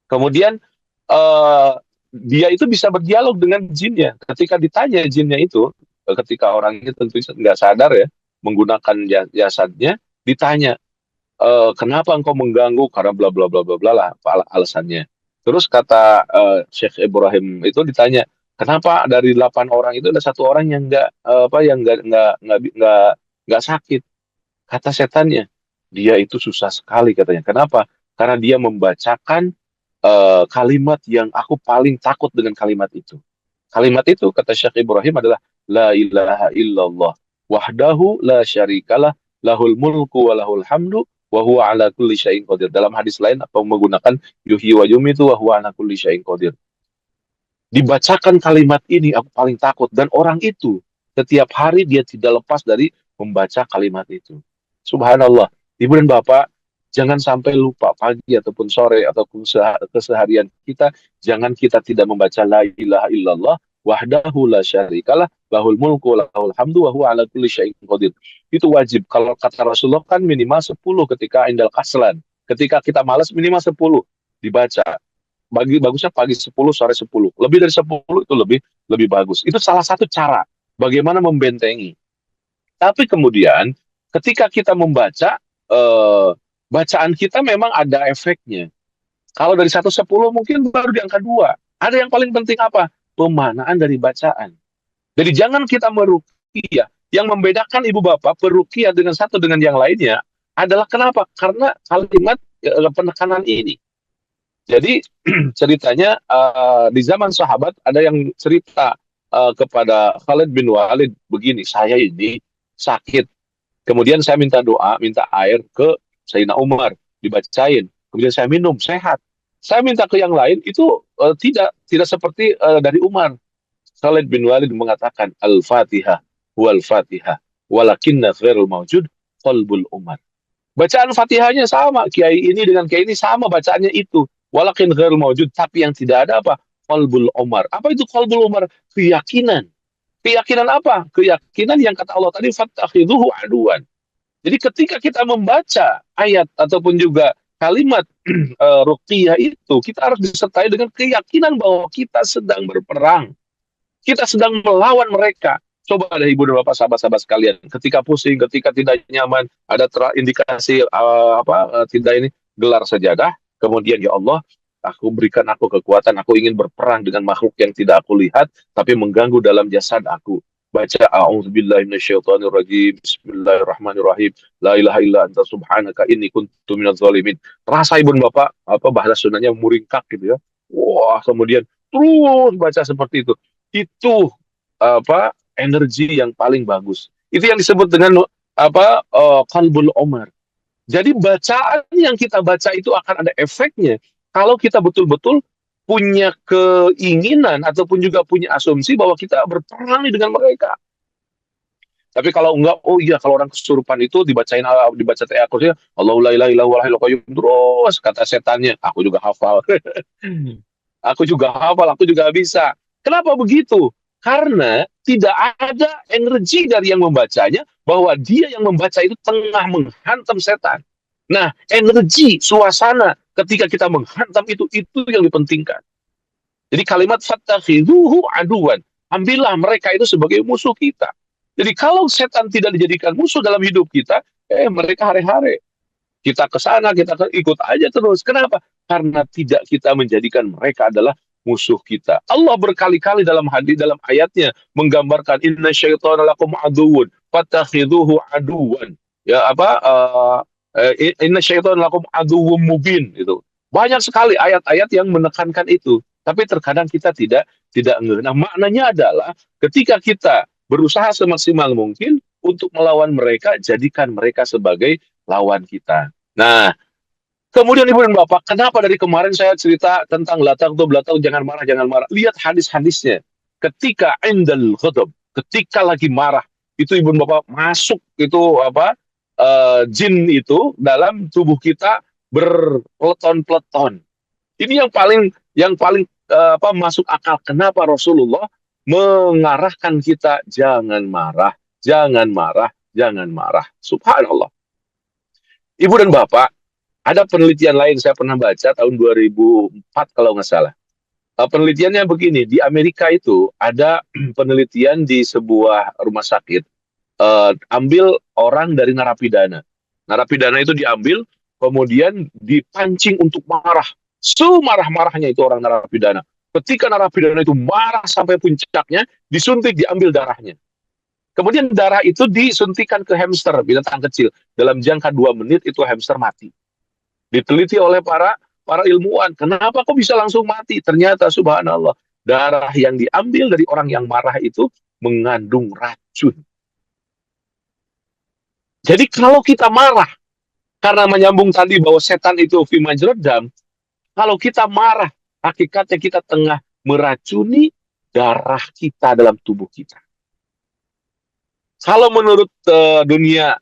Kemudian eh, dia itu bisa berdialog dengan jinnya. Ketika ditanya jinnya itu, ketika orang itu tentu nggak sadar ya, menggunakan jasadnya, ditanya, kenapa engkau mengganggu, karena bla bla bla bla bla lah apa alasannya. Terus kata Syekh Ibrahim itu ditanya, kenapa dari 8 orang itu ada satu orang yang nggak sakit? Kata setannya, dia itu susah sekali katanya. Kenapa? Karena dia membacakan kalimat yang aku paling takut dengan kalimat itu. Kalimat itu kata Syekh Ibrahim adalah la ilaha illallah wahdahu la syarikalah lahul mulku wa lahul hamdu wa huwa ala kulli syai'in qadir. Dalam hadis lain atau menggunakan yuhyi wa yumitu wa huwa ala kulli syai'in qadir. Dibacakan kalimat ini aku paling takut, dan orang itu setiap hari dia tidak lepas dari membaca kalimat itu. Subhanallah. Ibu dan Bapak, jangan sampai lupa pagi ataupun sore ataupun keseharian kita, jangan kita tidak membaca la ilaha illallah wahdahu la syarikalah lahul mulku wa lahul hamdu wa huwa ala kulli syai'in qadir. Itu wajib. Kalau kata Rasulullah kan minimal 10 ketika indal kaslan. Ketika kita malas minimal 10 dibaca. Bagusnya pagi 10, sore 10. Lebih dari 10 itu lebih lebih bagus. Itu salah satu cara bagaimana membentengi. Tapi kemudian ketika kita membaca, bacaan kita memang ada efeknya. Kalau dari 1 10 mungkin baru di angka 2. Ada yang paling penting apa? Pemanaan dari bacaan. Jadi jangan kita meruqyah. Yang membedakan ibu bapak peruqyah dengan satu dengan yang lainnya adalah kenapa? Karena kalimat penekanan ini. Jadi ceritanya di zaman sahabat ada yang cerita kepada Khalid bin Walid begini, saya ini sakit. Kemudian saya minta doa, minta air ke Sayyidina Umar, dibacain. Kemudian saya minum, sehat. Saya minta ke yang lain, itu tidak seperti dari Umar. Khalid bin Walid mengatakan, Al-Fatihah, wal-Fatihah, walakinna ghairul mawjud, qalbul Umar. Bacaan Fatihahnya sama, kiai ini dengan kiai ini sama bacaannya itu. Walakin ghairul mawjud, tapi yang tidak ada apa? Qalbul Umar. Apa itu qalbul Umar? Keyakinan. Keyakinan apa? Keyakinan yang kata Allah tadi, fattakhidhuhu aduan. Jadi ketika kita membaca ayat ataupun juga kalimat ruqyah itu, kita harus disertai dengan keyakinan bahwa kita sedang berperang. Kita sedang melawan mereka. Coba ada ibu dan bapak sahabat-sahabat sekalian, ketika pusing, ketika tidak nyaman, ada indikasi tidak ini, gelar sajadah, kemudian ya Allah, aku berikan aku kekuatan, aku ingin berperang dengan makhluk yang tidak aku lihat, tapi mengganggu dalam jasad aku. Baca a'udzubillahi minasyaitonirrajim, bismillahirrahmanirrahim, la ilaha illa anta subhanaka inni kuntu minadz zalimin. Rasa ibu dan bapak bahasa sunahnya muringkak gitu ya. Wah, kemudian terus baca seperti itu. Itu energi yang paling bagus. Itu yang disebut dengan qalbul Umar. Jadi bacaan yang kita baca itu akan ada efeknya kalau kita betul-betul punya keinginan ataupun juga punya asumsi bahwa kita berperang dengan mereka. Tapi kalau enggak, oh iya, kalau orang kesurupan itu dibaca ayat-ayatnya, Allahu la ilaha illa huwal hayyul qayyum, terus kata setannya, aku juga hafal. Aku juga hafal, aku juga bisa. Kenapa begitu? Karena tidak ada energi dari yang membacanya, bahwa dia yang membaca itu tengah menghantam setan. Nah, energi, suasana ketika kita menghantam itu yang dipentingkan. Jadi kalimat fattakhidhuhu aduwan, ambillah mereka itu sebagai musuh kita. Jadi kalau setan tidak dijadikan musuh dalam hidup kita, mereka hare-hare. Kita ke sana, ikut aja terus. Kenapa? Karena tidak kita menjadikan mereka adalah musuh kita. Allah berkali-kali dalam hadis dalam ayatnya menggambarkan inna syaitana lakum aduwwun fattakhidhuhu aduwan. Ya apa inna syaitana lakum aduwwum mubin itu. Banyak sekali ayat-ayat yang menekankan itu. Tapi terkadang kita tidak ngeh. Nah, maknanya adalah ketika kita berusaha semaksimal mungkin untuk melawan mereka, jadikan mereka sebagai lawan kita. Nah, kemudian Ibu dan Bapak, kenapa dari kemarin saya cerita tentang latak jangan marah, jangan marah. Lihat hadis-hadisnya. Ketika indal ghadab, ketika lagi marah, itu Ibu dan Bapak masuk itu jin itu dalam tubuh kita berpeleton-peleton. Ini yang paling masuk akal. Kenapa Rasulullah mengarahkan kita jangan marah, jangan marah, jangan marah. Subhanallah. Ibu dan Bapak, ada penelitian lain saya pernah baca tahun 2004 kalau nggak salah. Penelitiannya begini, di Amerika itu ada penelitian di sebuah rumah sakit, ambil orang dari narapidana. Narapidana itu diambil, kemudian dipancing untuk marah. Semarah-marahnya itu orang narapidana. Ketika narapidana itu marah sampai puncaknya, disuntik, diambil darahnya. Kemudian darah itu disuntikan ke hamster, binatang kecil. Dalam jangka 2 menit itu hamster mati. Diteliti oleh para ilmuwan. Kenapa kok bisa langsung mati? Ternyata subhanallah, darah yang diambil dari orang yang marah itu mengandung racun. Jadi kalau kita marah, karena menyambung tadi bahwa setan itu fi majradam, kalau kita marah, hakikatnya kita tengah meracuni darah kita dalam tubuh kita. Kalau menurut dunia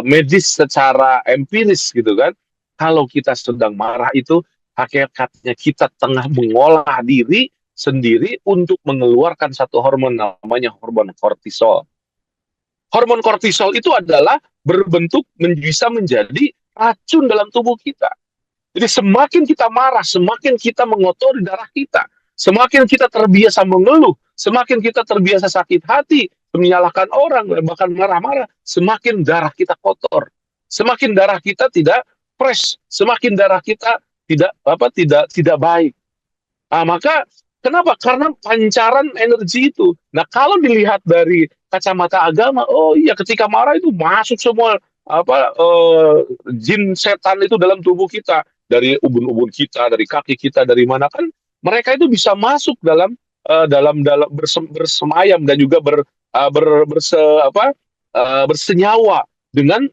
medis secara empiris gitu kan, kalau kita sedang marah itu hakikatnya kita tengah mengolah diri sendiri untuk mengeluarkan satu hormon namanya hormon kortisol. Hormon kortisol itu adalah berbentuk bisa menjadi racun dalam tubuh kita. Jadi semakin kita marah, semakin kita mengotori darah kita. Semakin kita terbiasa mengeluh, semakin kita terbiasa sakit hati, menyalahkan orang, bahkan marah-marah, semakin darah kita kotor. Semakin darah kita tidak fresh, semakin darah kita tidak baik. Maka kenapa? Karena pancaran energi itu. Nah, kalau dilihat dari kacamata agama, oh iya ketika marah itu masuk semua jin setan itu dalam tubuh kita, dari ubun-ubun kita, dari kaki kita, dari mana kan mereka itu bisa masuk dalam bersemayam dan juga bersenyawa dengan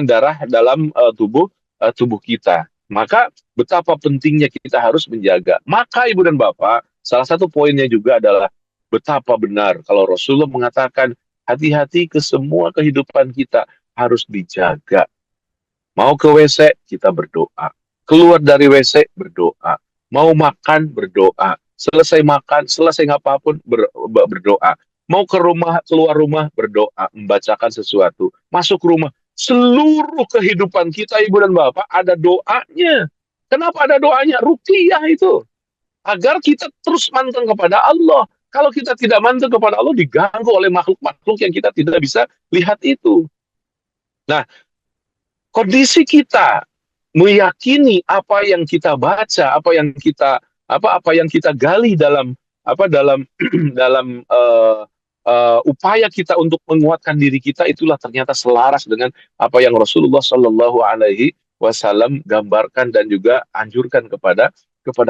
darah dalam tubuh kita. Maka betapa pentingnya kita harus menjaga. Maka Ibu dan Bapak, salah satu poinnya juga adalah betapa benar kalau Rasulullah mengatakan hati-hati ke semua kehidupan kita harus dijaga. Mau ke WC, kita berdoa. Keluar dari WC, berdoa. Mau makan, berdoa. Selesai makan, selesai apapun, berdoa. Mau ke rumah, keluar rumah, berdoa. Membacakan sesuatu. Masuk rumah. Seluruh kehidupan kita, Ibu dan Bapak, ada doanya. Kenapa ada doanya? Ruqyah itu. Agar kita terus manteng kepada Allah. Kalau kita tidak manteng kepada Allah, diganggu oleh makhluk-makhluk yang kita tidak bisa lihat itu. Nah, kondisi kita meyakini apa yang kita baca, apa yang kita gali dalam dalam upaya kita untuk menguatkan diri kita, itulah ternyata selaras dengan apa yang Rasulullah Shallallahu Alaihi Wasallam gambarkan dan juga anjurkan kepada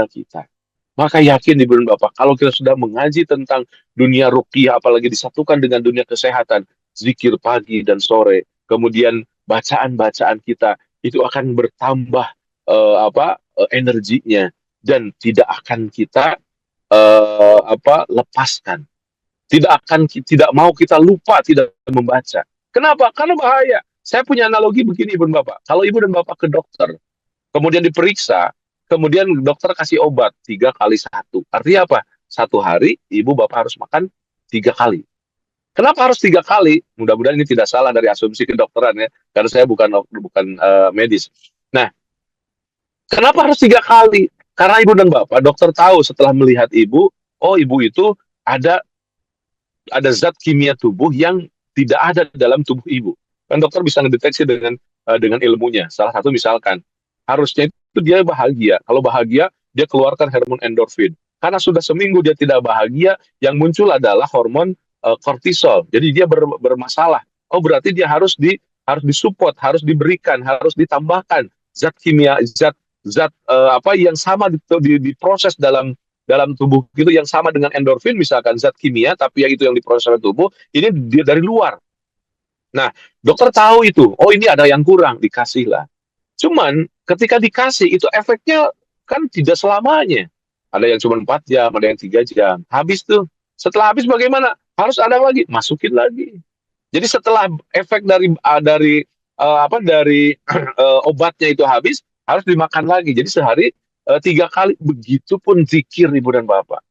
kita. Maka yakin di bulan Bapak, kalau kita sudah mengaji tentang dunia ruqyah, apalagi disatukan dengan dunia kesehatan, zikir pagi dan sore, kemudian bacaan-bacaan kita itu akan bertambah energinya dan tidak akan kita lepaskan. Tidak mau kita lupa tidak membaca. Kenapa? Karena bahaya. Saya punya analogi begini, Ibu dan Bapak. Kalau Ibu dan Bapak ke dokter, kemudian diperiksa, kemudian dokter kasih obat 3x1. Artinya apa? 1 hari Ibu Bapak harus makan 3 kali. Kenapa harus 3 kali? Mudah-mudahan ini tidak salah dari asumsi kedokteran ya, karena saya bukan medis. Nah, kenapa harus 3 kali? Karena Ibu dan Bapak, dokter tahu setelah melihat Ibu, oh Ibu itu ada ada zat kimia tubuh yang tidak ada dalam tubuh ibu. Kan dokter bisa mendeteksi dengan ilmunya. Salah satu misalkan harusnya itu dia bahagia. Kalau bahagia dia keluarkan hormon endorfin. Karena sudah seminggu dia tidak bahagia, yang muncul adalah hormon kortisol. Jadi dia bermasalah. Oh berarti dia harus disupport, harus diberikan, harus ditambahkan zat kimia, zat apa yang sama diproses dalam tubuh gitu, yang sama dengan endorfin misalkan zat kimia, tapi yang itu yang diproses oleh tubuh ini dia dari luar. Nah, dokter tahu itu, oh ini ada yang kurang, dikasih lah. Cuman ketika dikasih itu efeknya kan tidak selamanya. Ada yang cuma 4 jam, ada yang 3 jam. Habis tuh. Setelah habis bagaimana? Harus ada lagi, masukin lagi. Jadi setelah efek dari obatnya itu habis, harus dimakan lagi. Jadi sehari 3 kali. Begitupun zikir ibu dan bapak.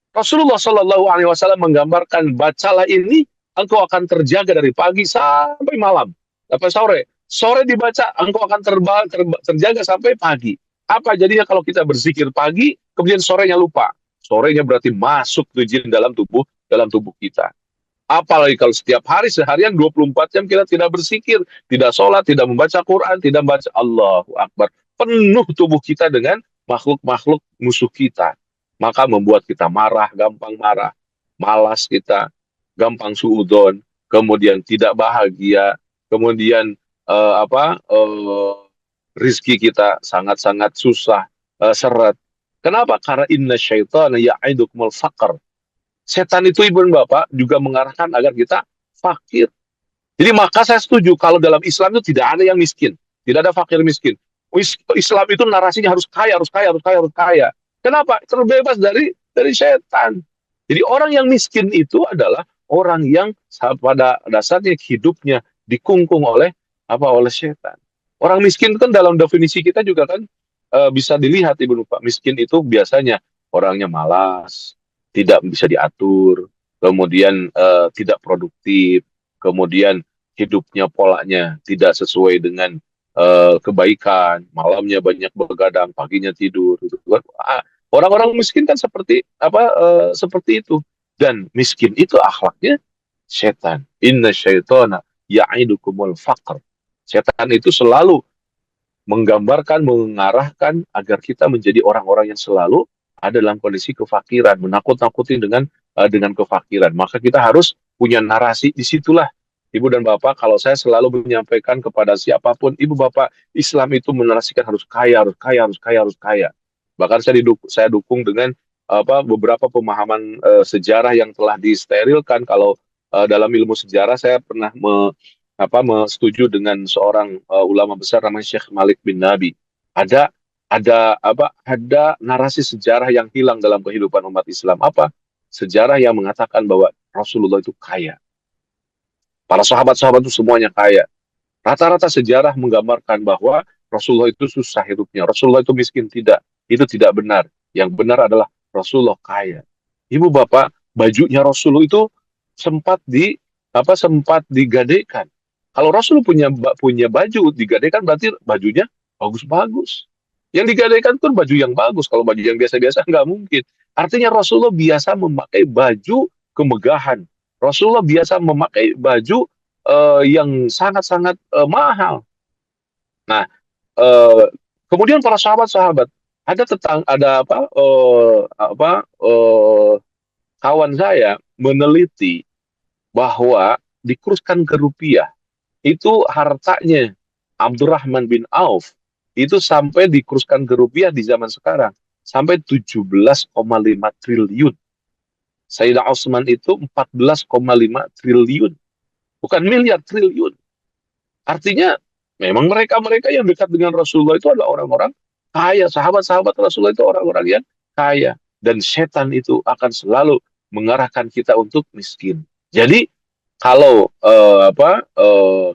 Rasulullah Shallallahu Alaihi Wasallam menggambarkan, bacalah ini, engkau akan terjaga dari pagi sampai malam, sampai sore. Sore dibaca, engkau akan terjaga sampai pagi. Apa jadinya kalau kita berzikir pagi, kemudian sorenya lupa? Sorenya berarti masuk tuh jin dalam tubuh kita. Apalagi kalau setiap hari seharian 24 jam kita tidak berzikir, tidak sholat, tidak membaca Quran, tidak membaca Allahu Akbar. Penuh tubuh kita dengan makhluk-makhluk musuh kita. Maka membuat kita gampang marah, malas kita, gampang suudon, kemudian tidak bahagia, kemudian rizki kita sangat-sangat susah, seret. Kenapa? Karena inna syaitana ya'idukumul faqr. Setan itu ibu dan bapak juga mengarahkan agar kita fakir. Jadi maka saya setuju kalau dalam Islam itu tidak ada yang miskin, tidak ada fakir miskin. Islam itu narasinya harus kaya, harus kaya, harus kaya, harus kaya. Kenapa? Terbebas dari setan. Jadi orang yang miskin itu adalah orang yang pada dasarnya hidupnya dikungkung oleh setan. Orang miskin kan dalam definisi kita juga kan bisa dilihat ibu bapak. Miskin itu biasanya orangnya malas, tidak bisa diatur, kemudian tidak produktif, kemudian hidupnya polanya tidak sesuai dengan kebaikan, malamnya banyak begadang, paginya tidur. Gitu. Orang-orang miskin kan seperti itu. Dan miskin itu akhlaknya setan. Inna syaitana ya'idukumul faqr. Setan itu selalu menggambarkan, mengarahkan agar kita menjadi orang-orang yang selalu ada dalam kondisi kefakiran, menakut-nakuti dengan kefakiran. Maka kita harus punya narasi. Disitulah ibu dan bapak, kalau saya selalu menyampaikan kepada siapapun, ibu bapak, Islam itu menarasikan harus kaya, harus kaya, harus kaya, harus kaya. Bahkan saya dukung dengan beberapa pemahaman sejarah yang telah disterilkan. Kalau dalam ilmu sejarah saya pernah setuju dengan seorang ulama besar namanya Syekh Malik bin Nabi. Ada ada narasi sejarah yang hilang dalam kehidupan umat Islam. Apa? Sejarah yang mengatakan bahwa Rasulullah itu kaya. Para sahabat-sahabat itu semuanya kaya. Rata-rata sejarah menggambarkan bahwa Rasulullah itu susah hidupnya. Rasulullah itu miskin. Tidak. Itu tidak benar. Yang benar adalah Rasulullah kaya. Ibu bapak, bajunya Rasulullah itu sempat digadaikan. Kalau Rasul punya baju digadaikan, berarti bajunya bagus-bagus. Yang digadaikan pun baju yang bagus. Kalau baju yang biasa-biasa nggak mungkin. Artinya Rasulullah biasa memakai baju kemegahan. Rasulullah biasa memakai baju yang sangat-sangat mahal. Nah, eh, kemudian para sahabat-sahabat, kawan saya meneliti bahwa dikurskan ke rupiah itu hartanya Abdurrahman bin Auf itu sampai dikurskan ke rupiah di zaman sekarang sampai 17,5 triliun. Sayyidina Utsman itu 14,5 triliun. Bukan miliar, triliun. Artinya memang mereka-mereka yang dekat dengan Rasulullah itu adalah orang-orang kaya. Sahabat-sahabat Rasulullah itu orang-orang yang kaya. Dan setan itu akan selalu mengarahkan kita untuk miskin. Jadi kalau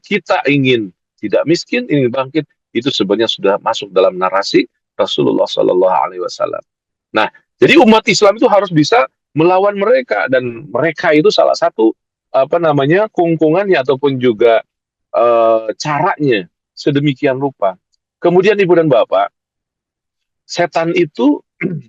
kita ingin tidak miskin, ingin bangkit, itu sebenarnya sudah masuk dalam narasi Rasulullah Shallallahu Alaihi Wasallam. Nah, jadi umat Islam itu harus bisa melawan mereka, dan mereka itu salah satu kungkungannya ataupun juga caranya sedemikian rupa. Kemudian ibu dan bapak, setan itu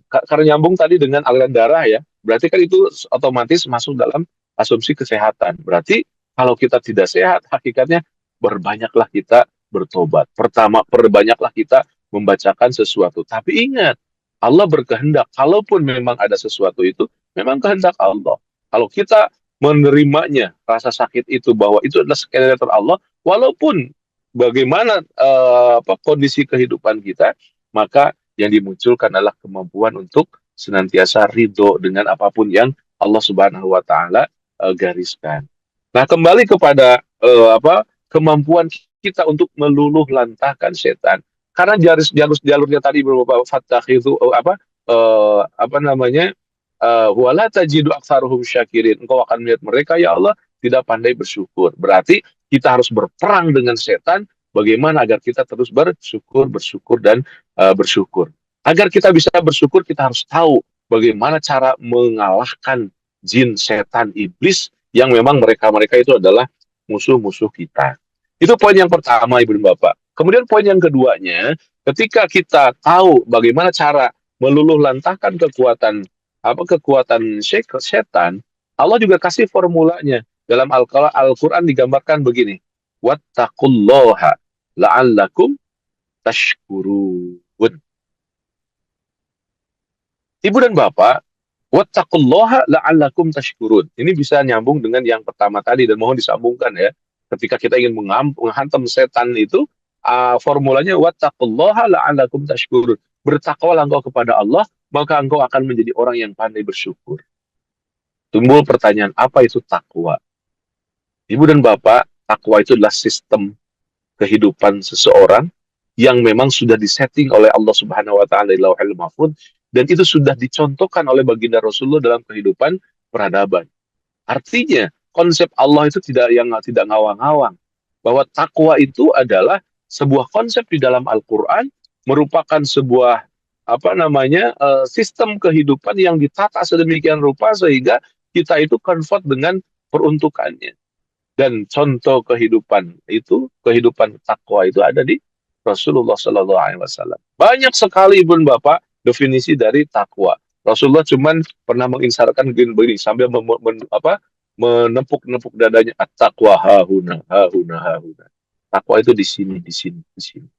karena nyambung tadi dengan aliran darah ya, berarti kan itu otomatis masuk dalam asumsi kesehatan. Berarti kalau kita tidak sehat, hakikatnya berbanyaklah kita bertobat. Pertama, perbanyaklah kita membacakan sesuatu. Tapi ingat, Allah berkehendak. Kalaupun memang ada sesuatu itu, memang kehendak Allah. Kalau kita menerimanya, rasa sakit itu bahwa itu adalah skenario Allah, walaupun bagaimana kondisi kehidupan kita, maka yang dimunculkan adalah kemampuan untuk senantiasa ridho dengan apapun yang Allah Subhanahu wa taala gariskan. Nah, kembali kepada kemampuan kita untuk meluluh lantahkan setan. Karena jalurnya tadi berupa fattakhidhu apa namanya? Wala tajidu aktsaruhum syakirin. Engkau akan melihat mereka ya Allah tidak pandai bersyukur. Berarti kita harus berperang dengan setan bagaimana agar kita terus bersyukur dan bersyukur. Agar kita bisa bersyukur, kita harus tahu bagaimana cara mengalahkan jin, setan, iblis yang memang mereka itu adalah musuh-musuh kita. Itu poin yang pertama, Ibu dan Bapak. Kemudian poin yang keduanya, ketika kita tahu bagaimana cara meluluh lantahkan kekuatan setan, Allah juga kasih formulanya. Dalam Al-Quran digambarkan begini, wattaqullaha la'allakum tashkurun. Ibu dan Bapak, wattaqullaha la'allakum tashkurun. Ini bisa nyambung dengan yang pertama tadi dan mohon disambungkan ya. Ketika kita ingin menghantam setan itu, formulanya wattaqullaha la'allakum tashkurun. Bertakwalah engkau kepada Allah, maka engkau akan menjadi orang yang pandai bersyukur. Timbul pertanyaan, apa itu takwa? Ibu dan Bapak, takwa itu adalah sistem kehidupan seseorang yang memang sudah disetting oleh Allah Subhanahu wa taala di Lauhul Mahfuz dan itu sudah dicontohkan oleh baginda Rasulullah dalam kehidupan peradaban. Artinya, konsep Allah itu tidak ngawang-ngawang. Bahwa takwa itu adalah sebuah konsep di dalam Al-Qur'an, merupakan sebuah sistem kehidupan yang ditata sedemikian rupa sehingga kita itu convert dengan peruntukannya. Dan contoh kehidupan takwa itu ada di Rasulullah Sallallahu Alaihi Wasallam. Banyak sekali Ibu dan Bapak definisi dari takwa. Rasulullah cuman pernah menginsarkan begini sambil menepuk-nepuk dadanya, at-taqwa hahuna, hahuna, hahuna. Takwa itu di sini, di sini, di sini.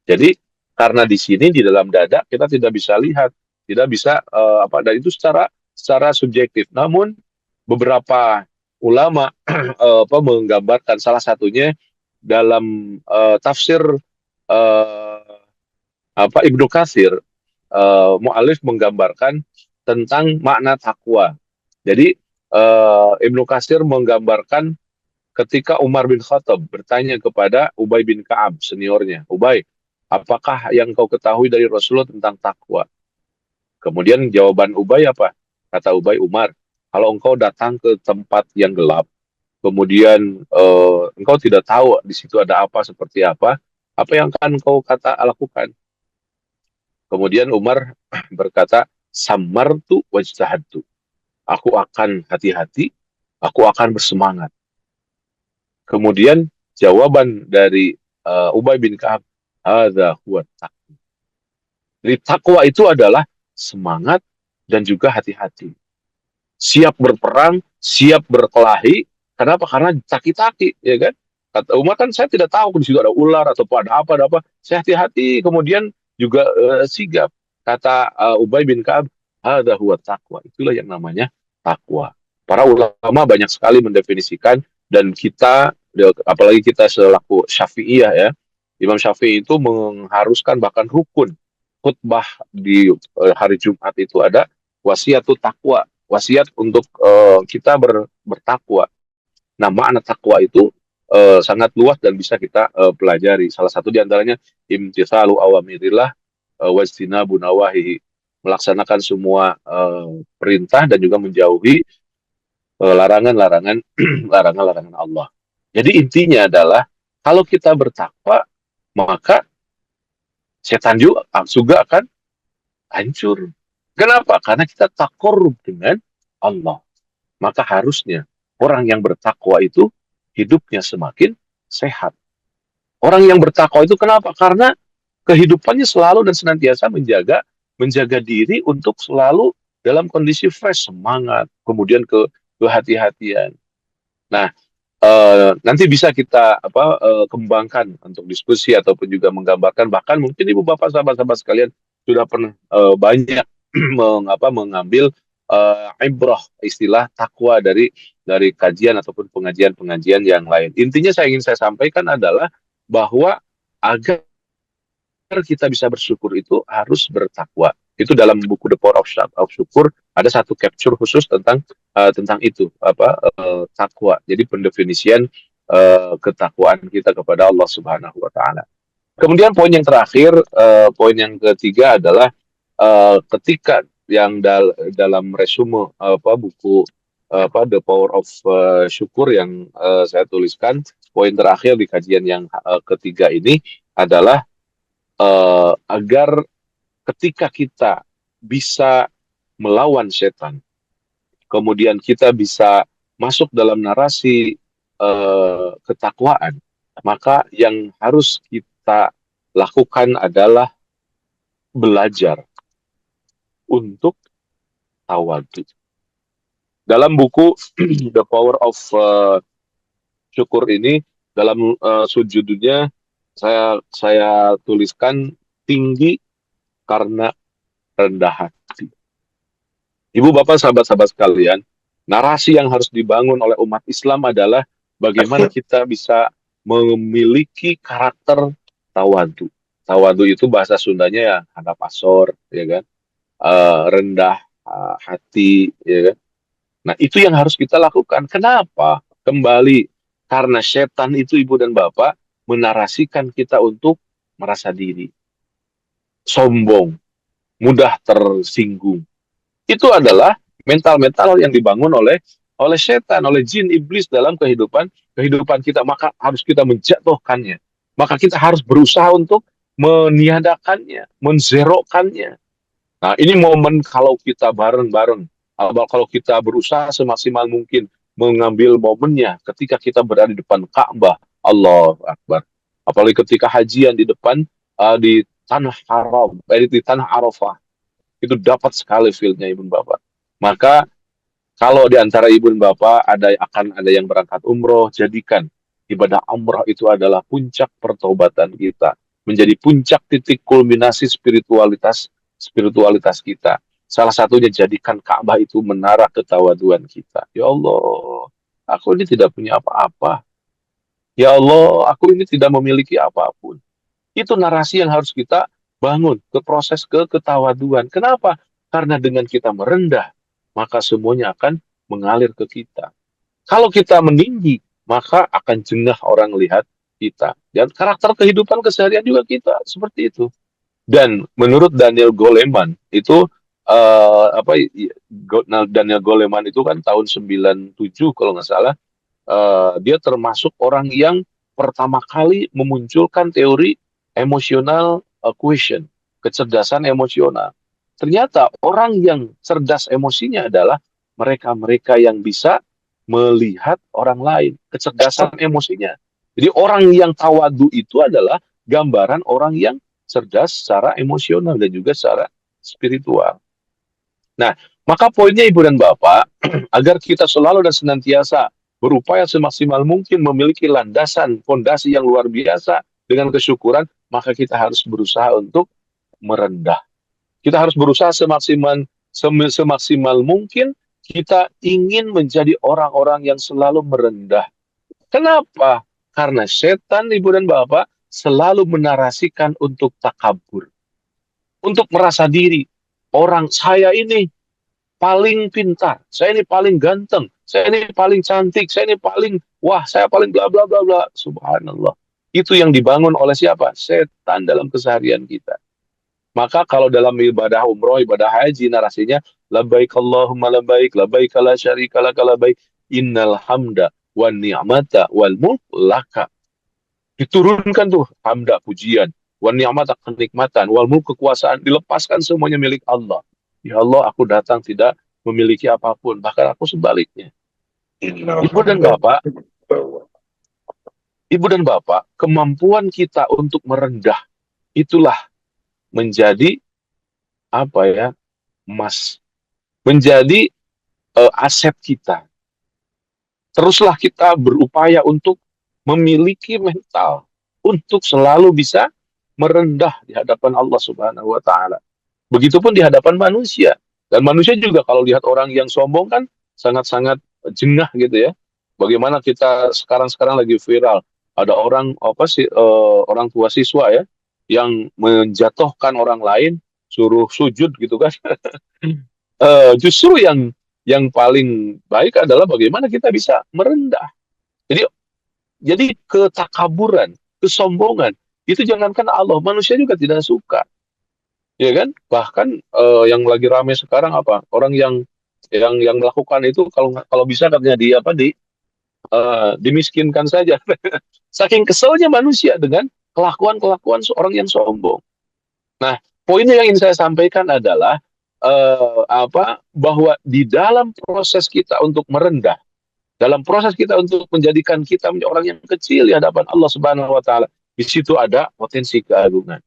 Jadi karena di sini di dalam dada kita tidak bisa lihat, tidak bisa dan itu secara subjektif. Namun beberapa ulama menggambarkan salah satunya dalam tafsir Ibnu Katsir, mu'alif menggambarkan tentang makna takwa. Jadi Ibnu Katsir menggambarkan ketika Umar bin Khattab bertanya kepada Ubay bin Ka'ab, seniornya, Ubay, apakah yang kau ketahui dari Rasulullah tentang takwa? Kemudian jawaban Ubay apa? Kata Ubay, Umar, kalau engkau datang ke tempat yang gelap, kemudian engkau tidak tahu di situ ada apa, seperti apa yang akan engkau lakukan? Kemudian Umar berkata, samartu wajtahadtu. Aku akan hati-hati, aku akan bersemangat. Kemudian jawaban dari Ubay bin Ka'ab, hadza huwa taqwa. Jadi takwa itu adalah semangat dan juga hati-hati. Siap berperang, siap berkelahi. Kenapa? Karena taki-taki, ya kan? Kata Umar kan, saya tidak tahu di situ ada ular atau ada apa. Saya hati-hati, kemudian juga sigap. Kata Ubay bin Ka'ab, hadza huwa taqwa. Itulah yang namanya takwa. Para ulama banyak sekali mendefinisikan dan kita, apalagi kita selaku Syafi'iyah ya, Imam Syafi'i itu mengharuskan bahkan rukun khutbah di hari Jumat itu ada wasiatut takwa. Wasiat untuk kita bertakwa. Nah, makna takwa itu sangat luas dan bisa kita pelajari. Salah satu diantaranya imtithalu awamirillah wajtinabu nawahihi, melaksanakan semua perintah dan juga menjauhi larangan-larangan larangan-larangan Allah. Jadi intinya adalah kalau kita bertakwa maka setan juga akan hancur. Kenapa? Karena kita takorup dengan Allah. Maka harusnya orang yang bertakwa itu hidupnya semakin sehat. Orang yang bertakwa itu kenapa? Karena kehidupannya selalu dan senantiasa menjaga diri untuk selalu dalam kondisi fresh, semangat. Kemudian kehati-hatian. Nah, nanti bisa kita kembangkan untuk diskusi ataupun juga menggambarkan, bahkan mungkin ibu bapak sahabat-sahabat sekalian sudah pernah banyak mengambil ibrah, istilah takwa dari kajian ataupun pengajian-pengajian yang lain. Intinya saya sampaikan adalah bahwa agar kita bisa bersyukur itu harus bertakwa. Itu dalam buku The Power of Syukur ada satu capture khusus tentang itu takwa. Jadi pendefinisian ketakwaan kita kepada Allah Subhanahu wa taala. Kemudian poin yang terakhir, poin yang ketiga adalah ketika yang dalam resume buku The Power of Syukur yang saya tuliskan, poin terakhir di kajian yang ketiga ini adalah agar ketika kita bisa melawan setan, kemudian kita bisa masuk dalam narasi ketakwaan, maka yang harus kita lakukan adalah belajar untuk tawadu. Dalam buku The Power of Syukur ini, dalam sujudnya saya tuliskan tinggi karena rendah hati. Ibu bapak sahabat-sahabat sekalian, narasi yang harus dibangun oleh umat Islam adalah bagaimana kita bisa memiliki karakter tawadu. Tawadu itu bahasa Sundanya ya hadap asor, ya kan, rendah hati, ya kan. Nah itu yang harus kita lakukan. Kenapa? Kembali karena setan itu ibu dan bapak menarasikan kita untuk merasa diri, sombong, mudah tersinggung. Itu adalah mental-mental yang dibangun oleh setan, oleh jin iblis dalam kehidupan kita. Maka harus kita menjatuhkannya. Maka kita harus berusaha untuk meniadakannya, menzerokannya. Nah, ini momen kalau kita bareng-bareng, kalau kita berusaha semaksimal mungkin mengambil momennya ketika kita berada di depan Ka'bah, Allahu Akbar. Apalagi ketika hajian di depan di tanah haram, di tanah Arafah, itu dapat sekali feel-nya ibu bapak. Maka kalau di antara ibu dan bapak akan ada yang berangkat umroh, jadikan ibadah umroh itu adalah puncak pertobatan kita, menjadi puncak titik kulminasi spiritualitas kita. Salah satunya jadikan Ka'bah itu menara ketawaduan kita. Ya Allah, aku ini tidak punya apa-apa. Ya Allah, aku ini tidak memiliki apapun. Itu narasi yang harus kita bangun ke proses ketawaduan. Kenapa? Karena dengan kita merendah, maka semuanya akan mengalir ke kita. Kalau kita meninggi, maka akan jengah orang lihat kita. Dan karakter kehidupan keseharian juga kita seperti itu. Dan menurut Daniel Goleman itu Daniel Goleman itu kan tahun 97 kalau nggak salah, dia termasuk orang yang pertama kali memunculkan teori emosional quotient, kecerdasan emosional. Ternyata orang yang cerdas emosinya adalah mereka-mereka yang bisa melihat orang lain, kecerdasan emosinya. Jadi orang yang tawadu itu adalah gambaran orang yang cerdas secara emosional dan juga secara spiritual. Nah, maka poinnya Ibu dan Bapak, agar kita selalu dan senantiasa berupaya semaksimal mungkin memiliki landasan, fondasi yang luar biasa dengan kesyukuran, maka kita harus berusaha untuk merendah. Kita harus berusaha semaksimal mungkin kita ingin menjadi orang-orang yang selalu merendah. Kenapa? Karena setan, Ibu dan Bapak, selalu menarasikan untuk takabur. Untuk merasa diri. Orang saya ini paling pintar, saya ini paling ganteng, saya ini paling cantik, saya ini paling, wah saya paling bla bla bla bla. Subhanallah. Itu yang dibangun oleh siapa? Setan dalam keseharian kita. Maka kalau dalam ibadah umroh, ibadah haji, narasinya labbaik Allahumma labbaik la syarika laka labbaik, innal hamda wan ni'mata wal mulk laka. Diturunkan tuh hamda, pujian, wan ni'mata, kenikmatan, wal mulk, kekuasaan, dilepaskan semuanya milik Allah. Ya Allah, aku datang tidak memiliki apapun, bahkan aku sebaliknya. Ibu dan Bapak, kemampuan kita untuk merendah itulah menjadi apa ya, emas, menjadi aset kita. teruslah kita berupaya untuk memiliki mental untuk selalu bisa merendah di hadapan Allah Subhanahu wa taala. Begitupun di hadapan manusia. Dan manusia juga kalau lihat orang yang sombong kan sangat-sangat jengah gitu ya. Bagaimana kita sekarang lagi viral, ada orang apa sih orang tua siswa ya yang menjatuhkan orang lain suruh sujud gitu kan. Justru yang paling baik adalah bagaimana kita bisa merendah. Jadi jadi ketakaburan, kesombongan itu jangankan Allah, manusia juga tidak suka, ya kan? Bahkan yang lagi rame sekarang apa? Orang yang melakukan itu kalau kalau bisa katanya di apa dimiskinkan saja. Saking keselnya manusia dengan kelakuan-kelakuan seorang yang sombong. Nah, poinnya yang ingin saya sampaikan adalah bahwa di dalam proses kita untuk merendah, dalam proses kita untuk menjadikan kita menjadi orang yang kecil di hadapan Allah Subhanahu wa taala, di situ ada potensi keagungan.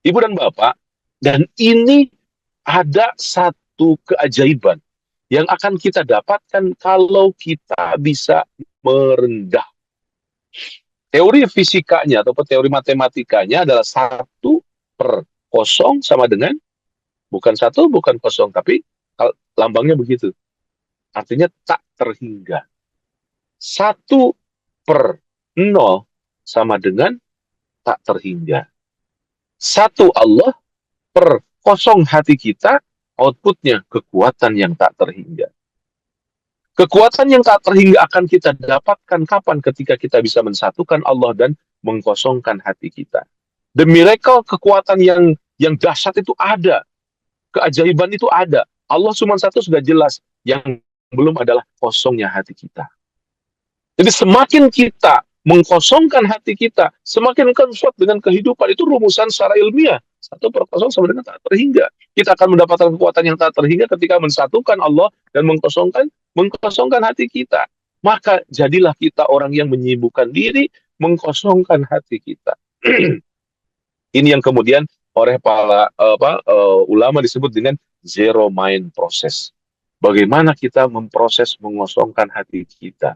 Ibu dan Bapak, dan ini ada satu keajaiban yang akan kita dapatkan kalau kita bisa merendah. Teori fisikanya ataupun teori matematikanya adalah 1/0 sama dengan bukan 1, bukan kosong, tapi lambangnya begitu. Artinya tak terhingga. 1/0 sama dengan tak terhingga. 1 Allah per 0 hati kita, outputnya kekuatan yang tak terhingga. Kekuatan yang tak terhingga akan kita dapatkan kapan? Ketika kita bisa mensatukan Allah dan mengkosongkan hati kita. The miracle, kekuatan yang dahsyat itu ada. Keajaiban itu ada. Allah cuma satu sudah jelas. Yang belum adalah kosongnya hati kita. Jadi semakin kita mengkosongkan hati kita, semakin konfront dengan kehidupan. Itu rumusan secara ilmiah. 1/0 sama dengan tak terhingga. Kita akan mendapatkan kekuatan yang tak terhingga ketika mensatukan Allah dan mengkosongkan hati kita. Maka jadilah kita orang yang menyibukkan diri, mengkosongkan hati kita. Ini yang kemudian oleh para ulama disebut dengan zero mind process. Bagaimana kita memproses mengosongkan hati kita.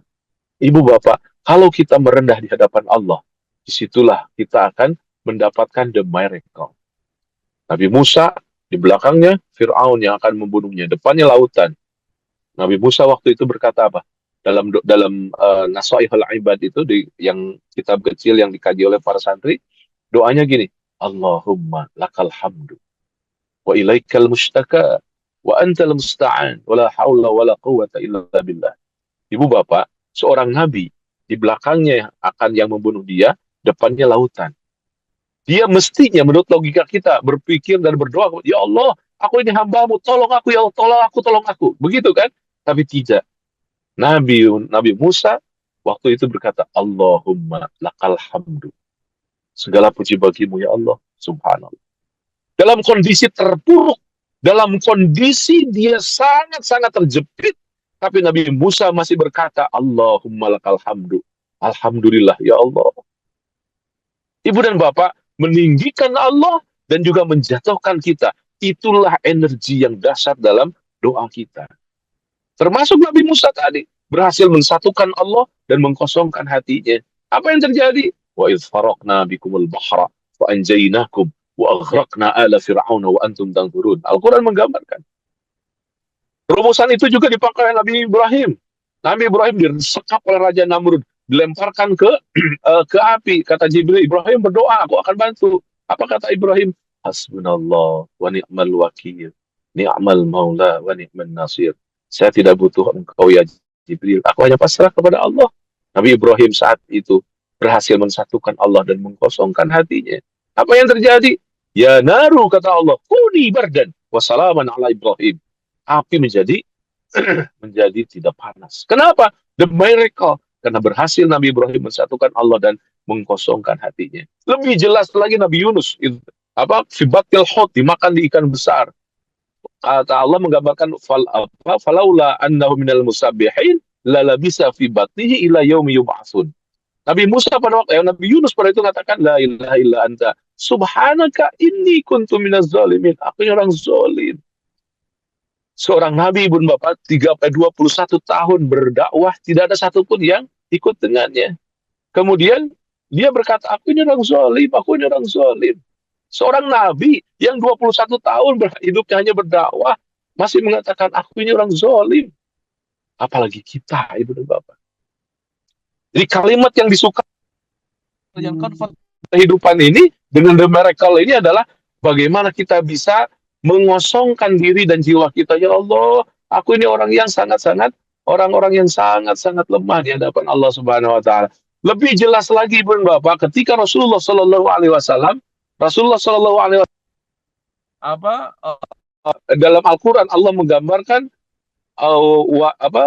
Ibu bapak, kalau kita merendah di hadapan Allah, disitulah kita akan mendapatkan the miracle. Nabi Musa, di belakangnya Fir'aun yang akan membunuhnya, depannya lautan. Nabi Musa waktu itu berkata apa? Dalam Nasaihul Ibad itu, yang kitab kecil yang dikaji oleh para santri, doanya gini, Allahumma lakal hamdu, wa ilaikal mustaka, wa antal musta'an, wa la hawla wa la quwata illa billah. Ibu bapak, seorang nabi, di belakangnya akan yang membunuh dia, depannya lautan. Dia mestinya menurut logika kita berpikir dan berdoa, ya Allah, aku ini hambamu, tolong aku ya Allah, tolong aku. Begitu kan? Tapi tidak. Nabi Musa waktu itu berkata, Allahumma lakal hamdu. Segala puji bagimu ya Allah, subhanallah. Dalam kondisi terpuruk, dalam kondisi dia sangat-sangat terjepit, tapi Nabi Musa masih berkata, Allahumma lakal hamdu. Alhamdulillah ya Allah. Ibu dan bapak, meninggikan Allah dan juga menjatuhkan kita. Itulah energi yang dahsyat dalam doa kita. Termasuk Nabi Musa tadi, berhasil mensatukan Allah dan mengkosongkan hatinya. Apa yang terjadi? Wa idh faraqna bikumul bahra wa anjaynakum wa aghraqna ala fir'auna wa antum tanzurun. Al-Quran menggambarkan. Rumusan itu juga dipakai Nabi Ibrahim. Nabi Ibrahim disekap oleh Raja Namrud, dilemparkan ke api. Kata Jibril, Ibrahim berdoa, aku akan bantu. Apa kata Ibrahim? Hasbunallah wa ni'mal wakil, ni'mal maula wa ni'mal nasir. Saya tidak butuh engkau ya Jibril, aku hanya pasrah kepada Allah. Nabi Ibrahim saat itu berhasil mensatukan Allah dan mengkosongkan hatinya. Apa yang terjadi? Ya naru, kata Allah, kuni bardan wassalaman ala Ibrahim. Api menjadi tidak panas. Kenapa? The miracle. Karena berhasil Nabi Ibrahim mensatukan Allah dan mengkosongkan hatinya. Lebih jelas lagi Nabi Yunus. Fibatil hot, dimakan di ikan besar. Kata Allah menggambarkan falaula annahu minal musabbihin lalabisa fi batnihi ila yaumi yub'atsun. Nabi Musa pada waktu Nabi Yunus pada itu mengatakan la ilaha illa anta subhanaka inni kuntu minaz zalimin. Aku orang zalim. Seorang nabi Ibu dan Bapak 21 tahun berdakwah, tidak ada satupun yang ikut dengannya. Kemudian dia berkata, aku ini orang zalim, aku ini orang zalim. Seorang nabi yang 21 tahun hidupnya hanya berdakwah masih mengatakan aku ini orang zalim. Apalagi kita, Ibu dan Bapak. Jadi kalimat yang disukai, yang convert kehidupan ini dengan the miracle ini adalah bagaimana kita bisa mengosongkan diri dan jiwa kita. Ya Allah, aku ini orang yang sangat-sangat, orang-orang yang sangat-sangat lemah di hadapan Allah Subhanahu wa taala. Lebih jelas lagi Bun Bapak, ketika Rasulullah Shallallahu alaihi wasallam apa dalam Al-Qur'an Allah menggambarkan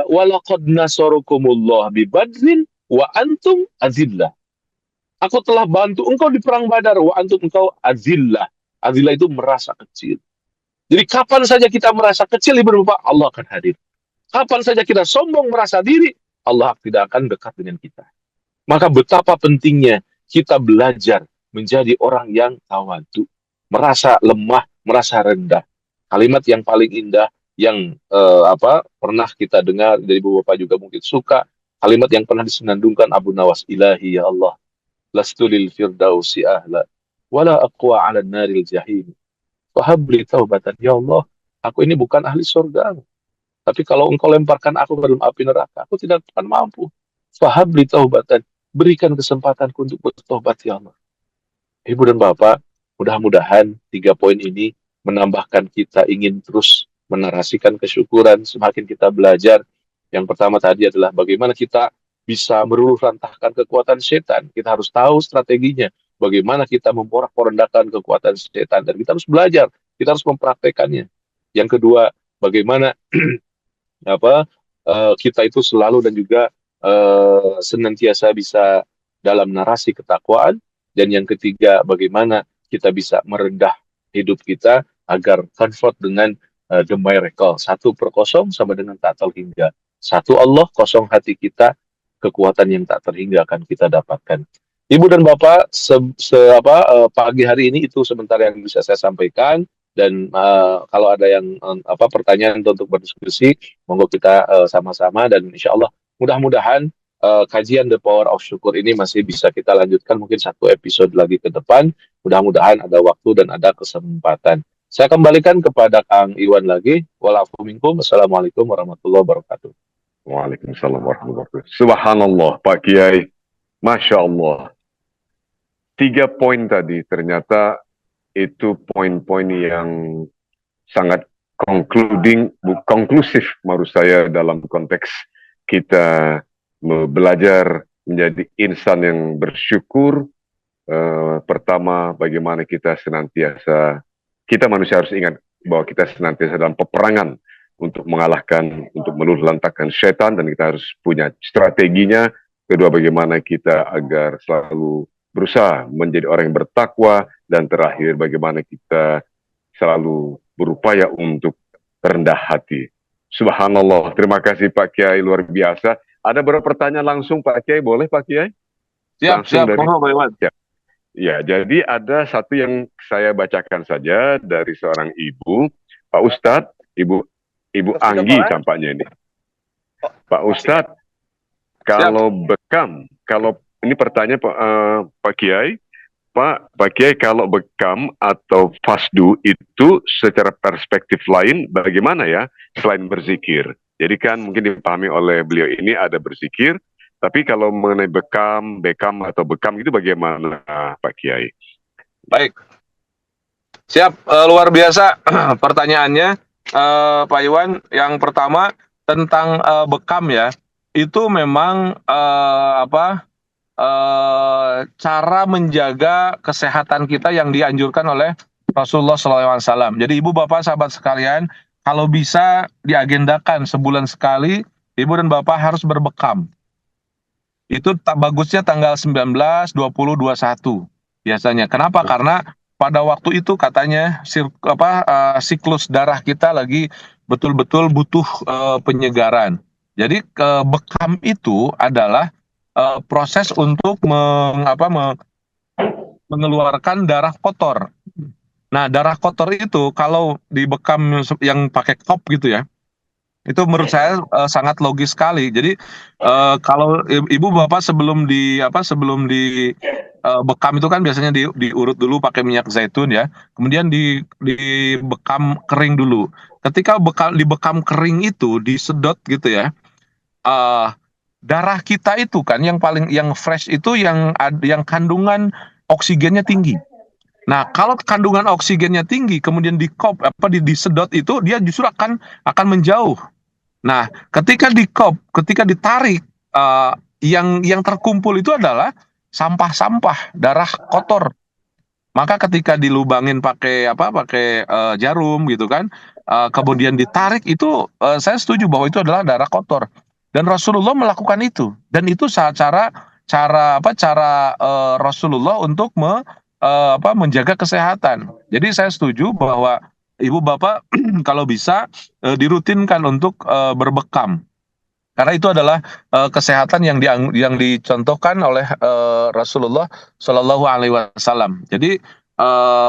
walaqad nasarukumullah bi badrin wa antum azillah. Aku telah bantu engkau di perang Badar, wa antum engkau azillah. Azillah itu merasa kecil. Jadi kapan saja kita merasa kecil, Ibu Bapak, Allah akan hadir. Kapan saja kita sombong merasa diri, Allah tidak akan dekat dengan kita. Maka betapa pentingnya kita belajar menjadi orang yang tawadu, merasa lemah, merasa rendah. Kalimat yang paling indah yang pernah kita dengar dari Ibu Bapak juga mungkin suka, kalimat yang pernah disenandungkan Abu Nawas, ilahi ya Allah, lastu lil firdausi ahla wala aqwa 'ala naril jahim fahabli taubatan. Ya Allah, aku ini bukan ahli surga, tapi kalau engkau lemparkan aku ke dalam api neraka, aku tidak akan mampu. Fahabli taubatan, berikan kesempatanku untuk bertobat ya Allah. Ibu dan Bapak, mudah-mudahan 3 poin ini menambahkan kita ingin terus menarasikan kesyukuran semakin kita belajar. Yang pertama tadi adalah bagaimana kita bisa meluluhlantahkan kekuatan setan. Kita harus tahu strateginya. Bagaimana kita memporak-porandakan kekuatan setan. Dan kita harus belajar. Kita harus mempraktekannya. Yang kedua, bagaimana kita itu selalu dan juga senantiasa bisa dalam narasi ketakwaan. Dan yang ketiga, bagaimana kita bisa merendah hidup kita agar convert dengan the miracle. 1/0 sama dengan tak terhingga. 1 Allah, kosong hati kita, kekuatan yang tak terhingga akan kita dapatkan. Ibu dan Bapak, pagi hari ini itu sebentar yang bisa saya sampaikan. Dan kalau ada yang pertanyaan untuk berdiskusi, monggo kita sama-sama. Dan insya Allah mudah-mudahan kajian The Power of Syukur ini masih bisa kita lanjutkan mungkin 1 episode lagi ke depan. Mudah-mudahan ada waktu dan ada kesempatan. Saya kembalikan kepada Kang Iwan lagi. Wassalamualaikum warahmatullahi wabarakatuh. Waalaikumsalam warahmatullahi wabarakatuh. Subhanallah, Pak Kiai. Masya Allah. 3 poin tadi ternyata itu poin-poin yang sangat konklusif menurut saya dalam konteks kita belajar menjadi insan yang bersyukur. Pertama, bagaimana kita senantiasa, kita manusia harus ingat bahwa kita senantiasa dalam peperangan untuk mengalahkan, untuk meluluhlantahkan setan, dan kita harus punya strateginya. Kedua, bagaimana kita agar selalu berusaha menjadi orang yang bertakwa, dan terakhir, bagaimana kita selalu berupaya untuk rendah hati. Subhanallah, terima kasih Pak Kiai, luar biasa. Ada beberapa pertanyaan langsung Pak Kiai, boleh Pak Kiai? Siap, dari... Ya, jadi ada satu yang saya bacakan saja dari seorang ibu, Pak Ustadz, Ibu Anggi tampaknya ini. Pak Ustadz, kalau bekam, kalau ini pertanyaan Pak Kiai, Pak Kiai, kalau bekam atau fasdu itu secara perspektif lain bagaimana ya selain berzikir? Jadi kan mungkin dipahami oleh beliau ini ada berzikir, tapi kalau mengenai bekam itu bagaimana Pak Kiai? Baik, siap, luar biasa pertanyaannya Pak Iwan. Yang pertama tentang bekam ya, itu memang cara menjaga kesehatan kita yang dianjurkan oleh Rasulullah SAW. Jadi ibu bapak sahabat sekalian, kalau bisa diagendakan sebulan sekali, ibu dan bapak harus berbekam. Itu bagusnya tanggal 19, 20, 21 biasanya. Kenapa? Karena pada waktu itu katanya siklus darah kita lagi betul-betul butuh penyegaran. Jadi bekam itu adalah proses untuk mengeluarkan darah kotor. Nah, darah kotor itu kalau dibekam yang pakai kop gitu ya, itu menurut saya sangat logis sekali. Jadi kalau ibu bapak sebelum di bekam itu kan biasanya diurut dulu pakai minyak zaitun ya, kemudian dibekam kering dulu. Ketika dibekam kering itu disedot gitu ya, eh darah kita itu kan yang fresh itu yang kandungan oksigennya tinggi. Nah, kalau kandungan oksigennya tinggi, kemudian disedot itu dia justru akan menjauh. Nah, ketika ditarik, eh, yang terkumpul itu adalah sampah-sampah darah kotor. Maka ketika dilubangin pakai jarum gitu kan, kemudian ditarik itu, saya setuju bahwa itu adalah darah kotor. Dan Rasulullah melakukan itu. Dan itu cara cara apa cara Rasulullah untuk menjaga kesehatan. Jadi saya setuju bahwa ibu bapak kalau bisa dirutinkan untuk berbekam, karena itu adalah kesehatan yang dicontohkan oleh Rasulullah Shallallahu Alaihi Wasallam. Jadi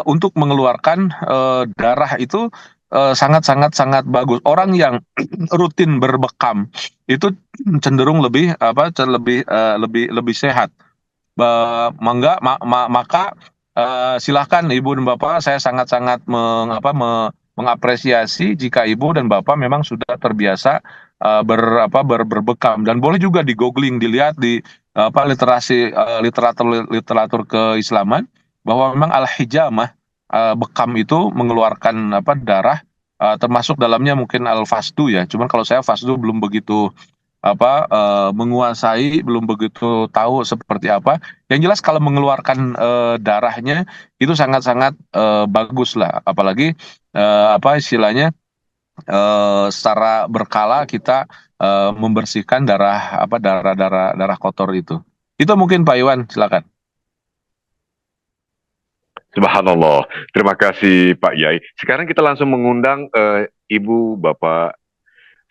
untuk mengeluarkan darah itu sangat sangat sangat bagus. Orang yang rutin berbekam itu cenderung lebih sehat. Maka silahkan ibu dan bapak, saya sangat sangat mengapresiasi jika ibu dan bapak memang sudah terbiasa berbekam, dan boleh juga di googling, dilihat di literatur keislaman bahwa memang al-hijamah, bekam itu mengeluarkan darah, termasuk dalamnya mungkin al-fasdu ya. Cuman kalau saya fasdu belum begitu menguasai, belum begitu tahu seperti apa. Yang jelas kalau mengeluarkan darahnya itu sangat-sangat bagus lah, apalagi istilahnya secara berkala kita membersihkan darah kotor itu. Itu mungkin Pak Iwan, silakan. Subhanallah. Terima kasih Pak Yai. Sekarang kita langsung mengundang Ibu, Bapak,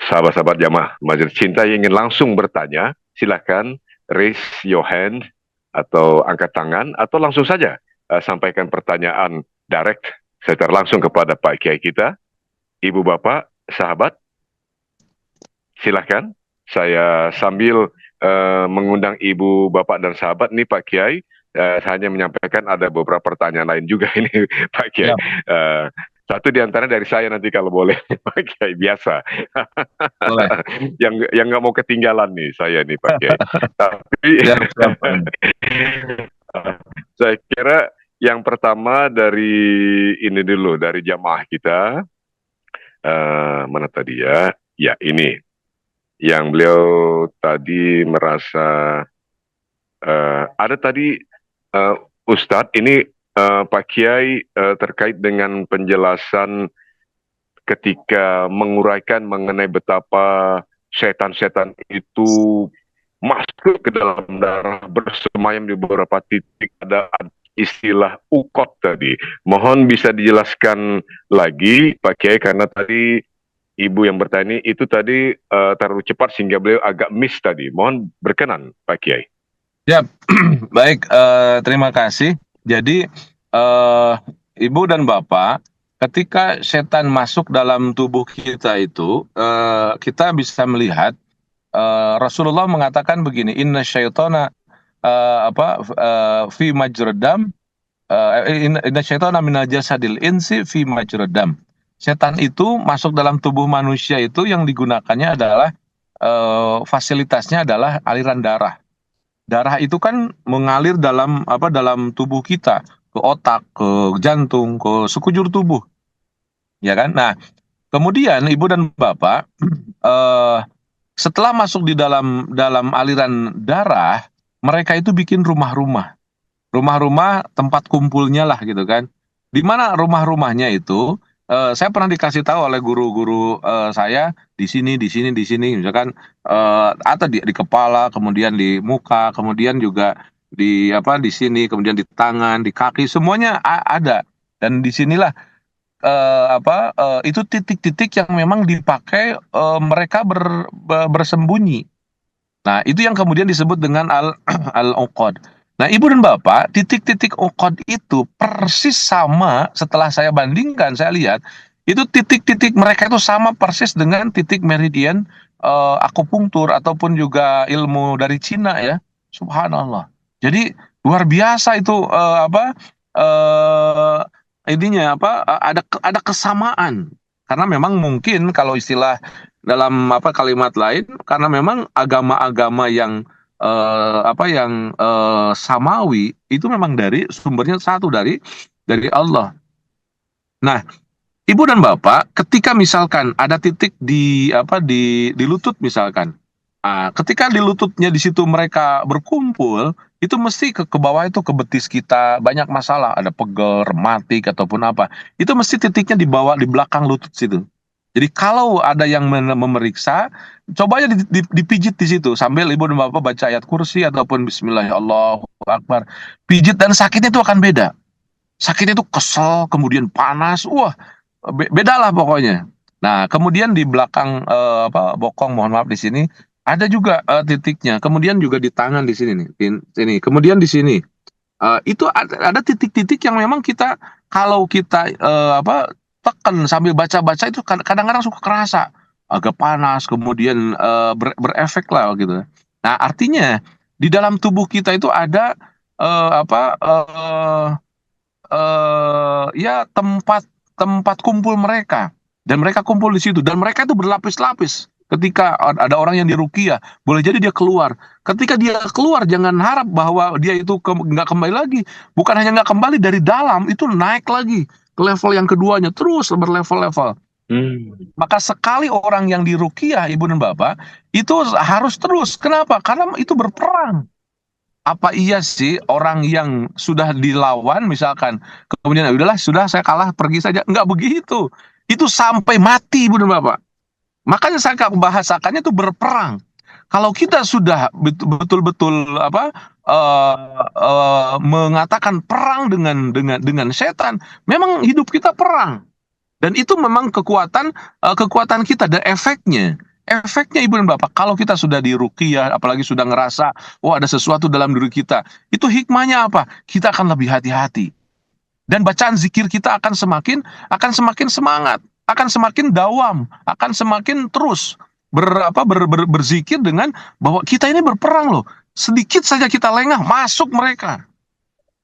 sahabat-sahabat jamaah Majelis Cinta yang ingin langsung bertanya. Silakan raise your hand atau angkat tangan, atau langsung saja sampaikan pertanyaan direct secara langsung kepada Pak Kiai kita. Ibu, Bapak, sahabat, silakan. Saya sambil mengundang Ibu, Bapak, dan sahabat nih Pak Kiai, hanya menyampaikan ada beberapa pertanyaan lain juga ini Pak Kiai. Ya. Satu di antara dari saya nanti kalau boleh Pak Kiai, biasa. Boleh. yang nggak mau ketinggalan nih saya nih Pak Kiai. Tapi saya kira yang pertama dari ini dulu, dari jamaah kita. Mana tadi ya? Ya ini. Yang beliau tadi merasa ada tadi Ustadz ini Pak Kiai terkait dengan penjelasan ketika menguraikan mengenai betapa setan-setan itu masuk ke dalam darah, bersemayam di beberapa titik, ada istilah ukot tadi. Mohon bisa dijelaskan lagi Pak Kiai, karena tadi Ibu yang bertanya itu tadi terlalu cepat sehingga beliau agak miss tadi. Mohon berkenan Pak Kiai. Ya, baik, terima kasih. Jadi Ibu dan Bapak, ketika setan masuk dalam tubuh kita itu, kita bisa melihat Rasulullah mengatakan begini, inna syaitana fi majradam, inna syaitana minal jasadil insi fi majradam. Setan itu masuk dalam tubuh manusia itu yang digunakannya adalah fasilitasnya adalah aliran darah. Darah itu kan mengalir dalam tubuh kita, ke otak, ke jantung, ke sekujur tubuh, ya kan? Nah, kemudian ibu dan bapak, setelah masuk di dalam aliran darah, mereka itu bikin rumah-rumah tempat kumpulnya lah gitu kan. Di mana rumah-rumahnya itu? Saya pernah dikasih tahu oleh guru-guru saya, di sini, misalkan atau di kepala, kemudian di muka, kemudian juga di sini, kemudian di tangan, di kaki, semuanya ada. Dan disinilah itu titik-titik yang memang dipakai mereka bersembunyi. Nah, itu yang kemudian disebut dengan al-uqad. Nah, Ibu dan Bapak, titik-titik ukod itu persis sama setelah saya bandingkan, saya lihat itu titik-titik mereka itu sama persis dengan titik meridian akupunktur ataupun juga ilmu dari Cina ya. Subhanallah. Jadi luar biasa itu eh ininya ada kesamaan. Karena memang mungkin kalau istilah dalam kalimat lain, karena memang agama-agama yang samawi itu memang dari sumbernya satu dari Allah. Nah, Ibu dan Bapak, ketika misalkan ada titik di lutut misalkan, ketika di lututnya di situ mereka berkumpul, itu mesti ke bawah itu ke betis kita banyak masalah, ada pegel, rematik ataupun apa. Itu mesti titiknya di bawah di belakang lutut situ. Jadi kalau ada yang memeriksa, coba aja dipijit di situ sambil Ibu dan Bapak baca ayat kursi ataupun Bismillah ya Allahu Akbar. Pijit dan sakitnya itu akan beda. Sakitnya itu kesel, kemudian panas, wah beda lah pokoknya. Nah, kemudian di belakang bokong, mohon maaf di sini ada juga titiknya. Kemudian juga di tangan di sini nih, sini. Kemudian di sini itu ada titik-titik yang memang kita kalau kita tekan sambil baca-baca itu kadang-kadang suka kerasa agak panas, kemudian berefek lah gitu. Nah, artinya di dalam tubuh kita itu ada eh, apa eh, ya tempat kumpul mereka dan mereka kumpul di situ dan mereka itu berlapis-lapis. Ketika ada orang yang diruqyah, boleh jadi dia keluar. Ketika dia keluar, jangan harap bahwa dia itu nggak kembali lagi. Bukan hanya nggak kembali, dari dalam itu naik lagi ke level yang keduanya, terus berlevel-level. Maka sekali orang yang diruqyah, Ibu dan Bapak, itu harus terus. Kenapa? Karena itu berperang. Apa iya sih orang yang sudah dilawan misalkan kemudian "Ya udahlah sudah saya kalah pergi saja"? Nggak begitu. Itu sampai mati, Ibu dan Bapak. Makanya saya bahasakannya itu berperang. Kalau kita sudah betul-betul mengatakan perang dengan setan, memang hidup kita perang. Dan itu memang kekuatan kita dan efeknya Ibu dan Bapak, kalau kita sudah diruqyah, apalagi sudah ngerasa wah ada sesuatu dalam diri kita, itu hikmahnya apa? Kita akan lebih hati-hati dan bacaan zikir kita akan semakin semangat, akan semakin dawam, akan semakin terus berzikir dengan bahwa kita ini berperang loh. Sedikit saja kita lengah masuk mereka.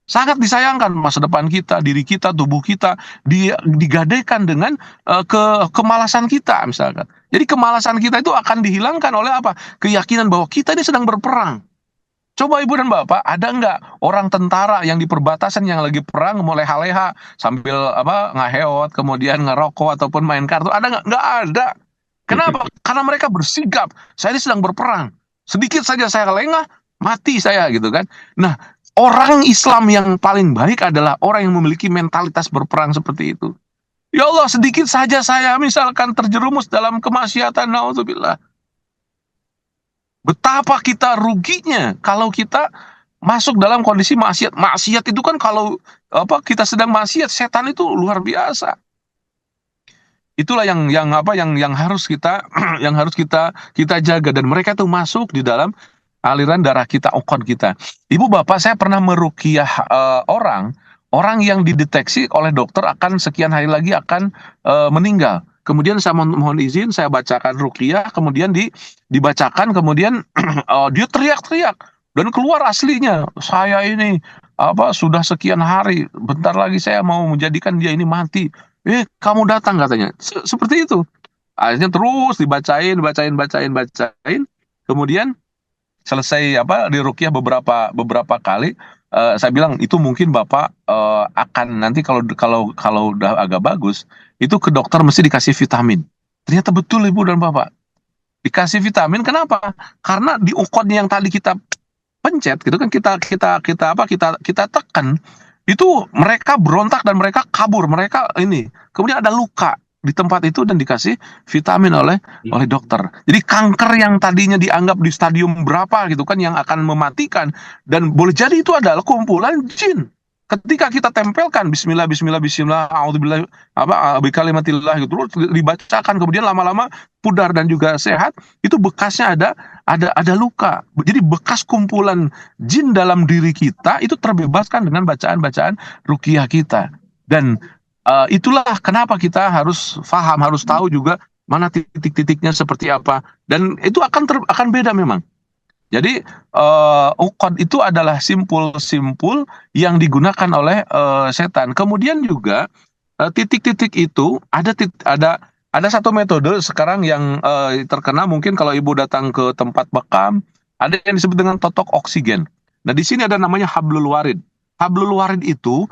Sangat disayangkan masa depan kita, diri kita, tubuh kita digadaikan dengan kemalasan kita misalkan. Jadi kemalasan kita itu akan dihilangkan oleh apa? Keyakinan bahwa kita ini sedang berperang. Coba Ibu dan Bapak, ada nggak orang tentara yang di perbatasan yang lagi perang mulai leha-leha sambil ngaheot, kemudian ngerokok ataupun main kartu? Ada nggak? Nggak ada. Kenapa? Karena mereka bersigap, saya ini sedang berperang. Sedikit saja saya lengah, mati saya gitu kan. Nah, orang Islam yang paling baik adalah orang yang memiliki mentalitas berperang seperti itu. Ya Allah, sedikit saja saya misalkan terjerumus dalam kemaksiatan, naudzubillah. Betapa kita ruginya kalau kita masuk dalam kondisi maksiat. Maksiat itu kan kalau kita sedang maksiat, setan itu luar biasa. Itulah yang harus kita yang harus kita jaga, dan mereka tuh masuk di dalam aliran darah kita, ukod kita. Ibu Bapak, saya pernah meruqyah orang yang dideteksi oleh dokter akan sekian hari lagi akan meninggal. Kemudian saya mohon izin, saya bacakan ruqyah, kemudian dibacakan, kemudian dia teriak-teriak dan keluar aslinya. Saya ini sudah sekian hari, bentar lagi saya mau menjadikan dia ini mati. Kamu datang katanya. Seperti itu. Akhirnya terus bacain. Kemudian selesai diruqyah beberapa kali, saya bilang itu mungkin Bapak akan nanti kalau udah agak bagus itu ke dokter mesti dikasih vitamin. Ternyata betul Ibu dan Bapak, dikasih vitamin. Kenapa? Karena di ukhodnya yang tadi kita pencet gitu kan, kita tekan, itu mereka berontak dan mereka kabur, mereka ini kemudian ada luka di tempat itu dan dikasih vitamin oleh dokter. Jadi kanker yang tadinya dianggap di stadium berapa gitu kan yang akan mematikan, dan boleh jadi itu adalah kumpulan jin. Ketika kita tempelkan bismillah a'udzubillah bikalimatillah gitu, terus dibacakan, kemudian lama-lama pudar dan juga sehat, itu bekasnya ada luka. Jadi bekas kumpulan jin dalam diri kita itu terbebaskan dengan bacaan-bacaan ruqyah kita. Dan itulah kenapa kita harus paham, harus tahu juga mana titik-titiknya seperti apa. Dan itu akan beda memang. Jadi uqad itu adalah simpul-simpul yang digunakan oleh setan. Kemudian juga titik-titik itu ada satu metode sekarang yang terkenal, mungkin kalau ibu datang ke tempat bekam, ada yang disebut dengan totok oksigen. Nah, di sini ada namanya hablul warid. Hablul warid itu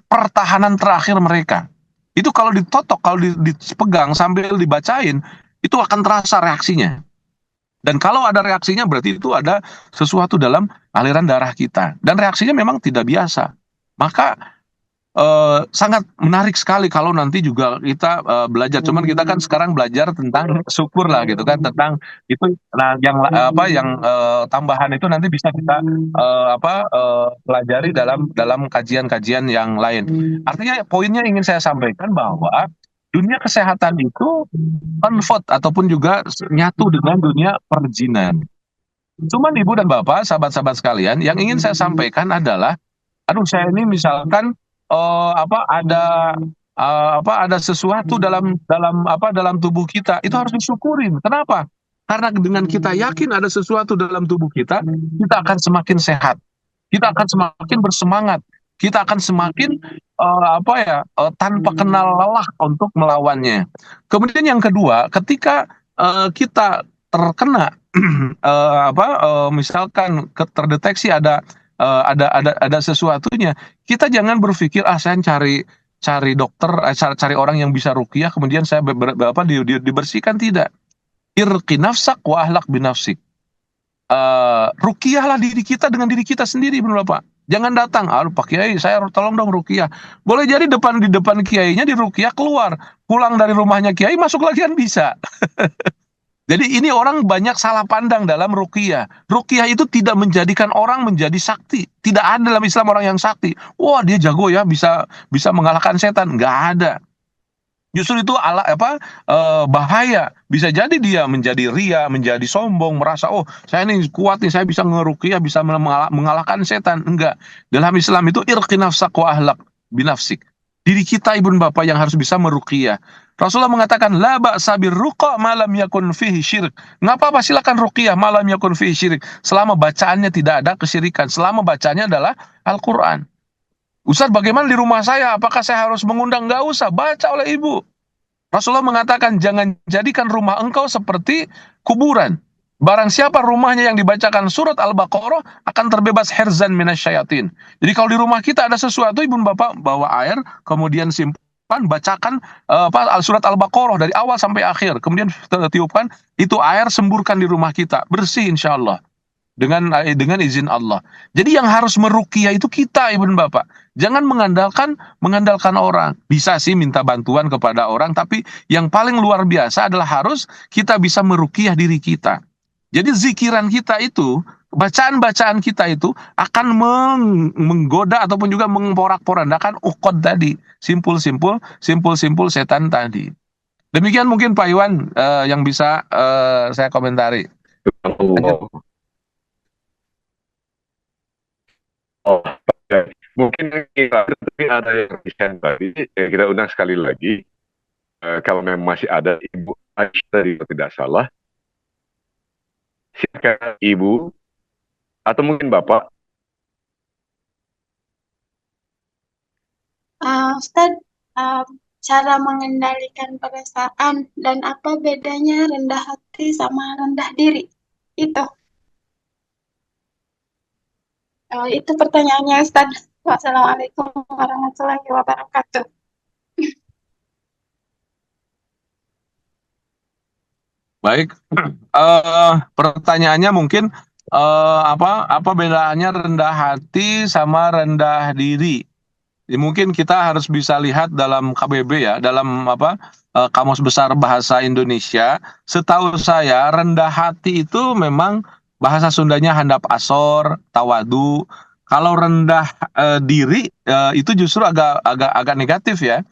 pertahanan terakhir mereka. Itu kalau ditotok, kalau dipegang sambil dibacain, itu akan terasa reaksinya. Dan kalau ada reaksinya berarti itu ada sesuatu dalam aliran darah kita. Dan reaksinya memang tidak biasa. Maka sangat menarik sekali kalau nanti juga kita belajar. Cuman kita kan sekarang belajar tentang syukur lah gitu kan, tentang itu. Nah, yang tambahan itu nanti bisa kita pelajari dalam kajian-kajian yang lain. Artinya poinnya ingin saya sampaikan bahwa dunia kesehatan itu convert ataupun juga nyatu dengan dunia perjinan. Cuman ibu dan bapak, sahabat-sahabat sekalian, yang ingin saya sampaikan adalah, aduh saya ini misalkan ada sesuatu dalam tubuh kita, itu harus disyukurin. Kenapa? Karena dengan kita yakin ada sesuatu dalam tubuh kita akan semakin sehat, kita akan semakin bersemangat, kita akan semakin tanpa kenal lelah untuk melawannya. Kemudian yang kedua, ketika kita terkena misalkan terdeteksi ada sesuatunya, kita jangan berpikir saya cari dokter, cari orang yang bisa ruqyah kemudian saya dibersihkan. Tidak. Irqi nafsak wa ahlak binafsik. Ruqyahlah diri kita dengan diri kita sendiri, benar Bapak. Jangan datang, Pak Kiai, saya tolong dong ruqyah. Boleh jadi di depan kiainya di ruqyah, keluar, pulang dari rumahnya kiai masuk lagi kan bisa. Jadi ini orang banyak salah pandang dalam ruqyah. Ruqyah itu tidak menjadikan orang menjadi sakti. Tidak ada dalam Islam orang yang sakti. Wah, dia jago ya, bisa mengalahkan setan. Nggak ada. Justru itu bahaya. Bisa jadi dia menjadi ria, menjadi sombong, merasa saya ini kuat nih, saya bisa ngeruqyah, bisa mengalahkan setan. Enggak. Dalam Islam itu irqi nafsak wa ahlak binafsik. Diri kita ibu dan bapak yang harus bisa meruqyah. Rasulullah mengatakan la ba'sa birruqa ma lam yakun fihi syirik. Enggak apa-apa, silakan ruqyah ma lam yakun fihi syirik, selama bacaannya tidak ada kesyirikan, selama bacaannya adalah Al-Qur'an. Ustaz, bagaimana di rumah saya? Apakah saya harus mengundang? Enggak usah, baca oleh ibu. Rasulullah mengatakan jangan jadikan rumah engkau seperti kuburan. Barang siapa rumahnya yang dibacakan surat Al-Baqarah akan terbebas herzan minasyayatin. Jadi kalau di rumah kita ada sesuatu, ibu bapak bawa air, kemudian simpan, bacakan surat Al-Baqarah dari awal sampai akhir. Kemudian tiupkan, itu air semburkan di rumah kita. Bersih insya Allah. Dengan izin Allah. Jadi yang harus meruqyah itu kita ibu dan bapak. Jangan mengandalkan orang. Bisa sih minta bantuan kepada orang, tapi yang paling luar biasa adalah harus kita bisa meruqyah diri kita. Jadi zikiran kita itu, bacaan-bacaan kita itu akan menggoda ataupun juga memporak-porandakan uqad tadi, simpul-simpul setan tadi. Demikian mungkin Pak Iwan yang bisa saya komentari. Mungkin tapi ada yang bisa tadi kita undang sekali lagi, kalau memang masih ada Ibu Aisyah tidak salah, silakan Ibu atau mungkin Bapak. Ustaz, cara mengendalikan perasaan dan apa bedanya rendah hati sama rendah diri? Itu pertanyaannya Ustaz. Wassalamualaikum warahmatullahi wabarakatuh. Baik, pertanyaannya mungkin apa bedanya rendah hati sama rendah diri? Mungkin kita harus bisa lihat dalam KBB ya, dalam Kamus Besar Bahasa Indonesia. Setahu saya rendah hati itu memang bahasa Sundanya handap asor, tawadu. Kalau rendah diri itu justru agak negatif ya.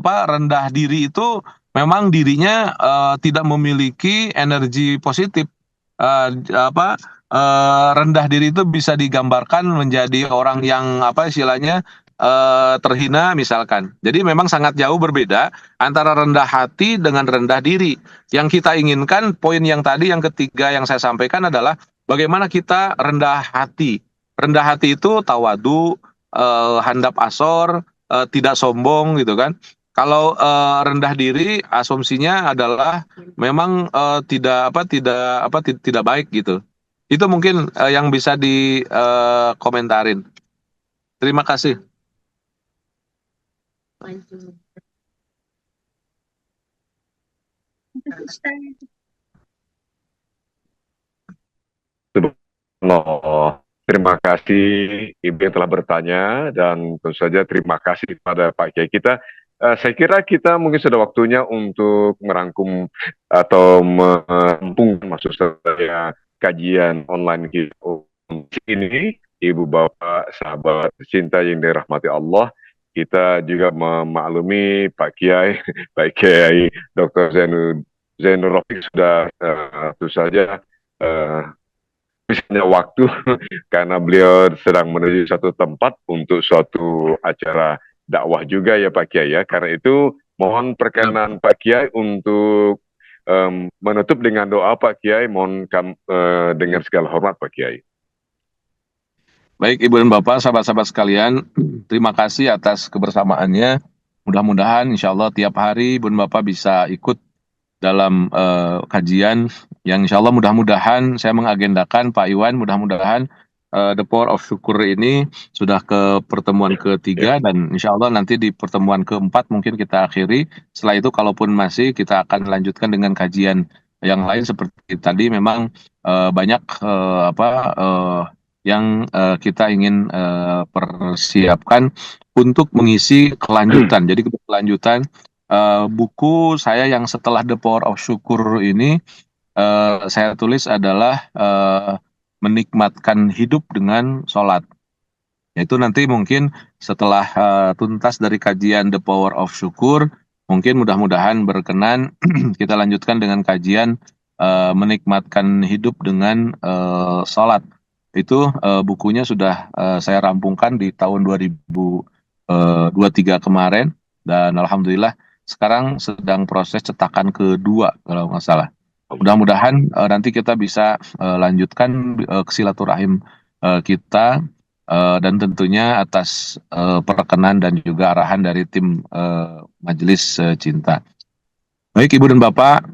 Rendah diri itu memang dirinya tidak memiliki energi positif. rendah diri itu bisa digambarkan menjadi orang yang apa istilahnya terhina misalkan. Jadi memang sangat jauh berbeda antara rendah hati dengan rendah diri. Yang kita inginkan poin yang tadi yang ketiga yang saya sampaikan adalah bagaimana kita rendah hati. Rendah hati itu tawadu, handap asor, tidak sombong gitu kan. Kalau rendah diri asumsinya adalah memang tidak baik gitu. Itu mungkin yang bisa dikomentarin. Terima kasih. Subhanallah. Terima kasih Ibu yang telah bertanya dan tentu saja terima kasih kepada Pak Kiai kita. Saya kira kita mungkin sudah waktunya untuk merangkum atau merampung maksud saya kajian online kita ini. Ibu Bapak sahabat cinta yang dirahmati Allah, kita juga memaklumi Pak Kiai, Pak Kiai Dr. Zainur Rofiq sudah tentu saja misalnya waktu karena beliau sedang menuju satu tempat untuk suatu acara dakwah juga ya Pak Kiai ya. Karena itu mohon perkenan Pak Kiai untuk menutup dengan doa Pak Kiai. Mohon dengan segala hormat Pak Kiai. Baik Ibu dan Bapak, sahabat-sahabat sekalian, terima kasih atas kebersamaannya. Mudah-mudahan insya Allah tiap hari Ibu dan Bapak bisa ikut dalam kajian yang insya Allah mudah-mudahan saya mengagendakan Pak Iwan, mudah-mudahan The Power of Syukur ini sudah ke pertemuan ketiga dan insya Allah nanti di pertemuan keempat mungkin kita akhiri. Setelah itu kalaupun masih kita akan lanjutkan dengan kajian yang lain seperti tadi memang banyak yang kita ingin persiapkan untuk mengisi kelanjutan. Jadi kelanjutan buku saya yang setelah The Power of Syukur ini saya tulis adalah menikmatkan hidup dengan sholat. Yaitu nanti mungkin setelah tuntas dari kajian The Power of Syukur, mungkin mudah-mudahan berkenan kita lanjutkan dengan kajian menikmatkan hidup dengan sholat. Itu bukunya sudah saya rampungkan di tahun 2023 kemarin dan alhamdulillah sekarang sedang proses cetakan kedua kalau nggak salah. Mudah-mudahan nanti kita bisa lanjutkan silaturahim kita dan tentunya atas perkenan dan juga arahan dari tim Majelis Cinta. Baik Ibu dan Bapak,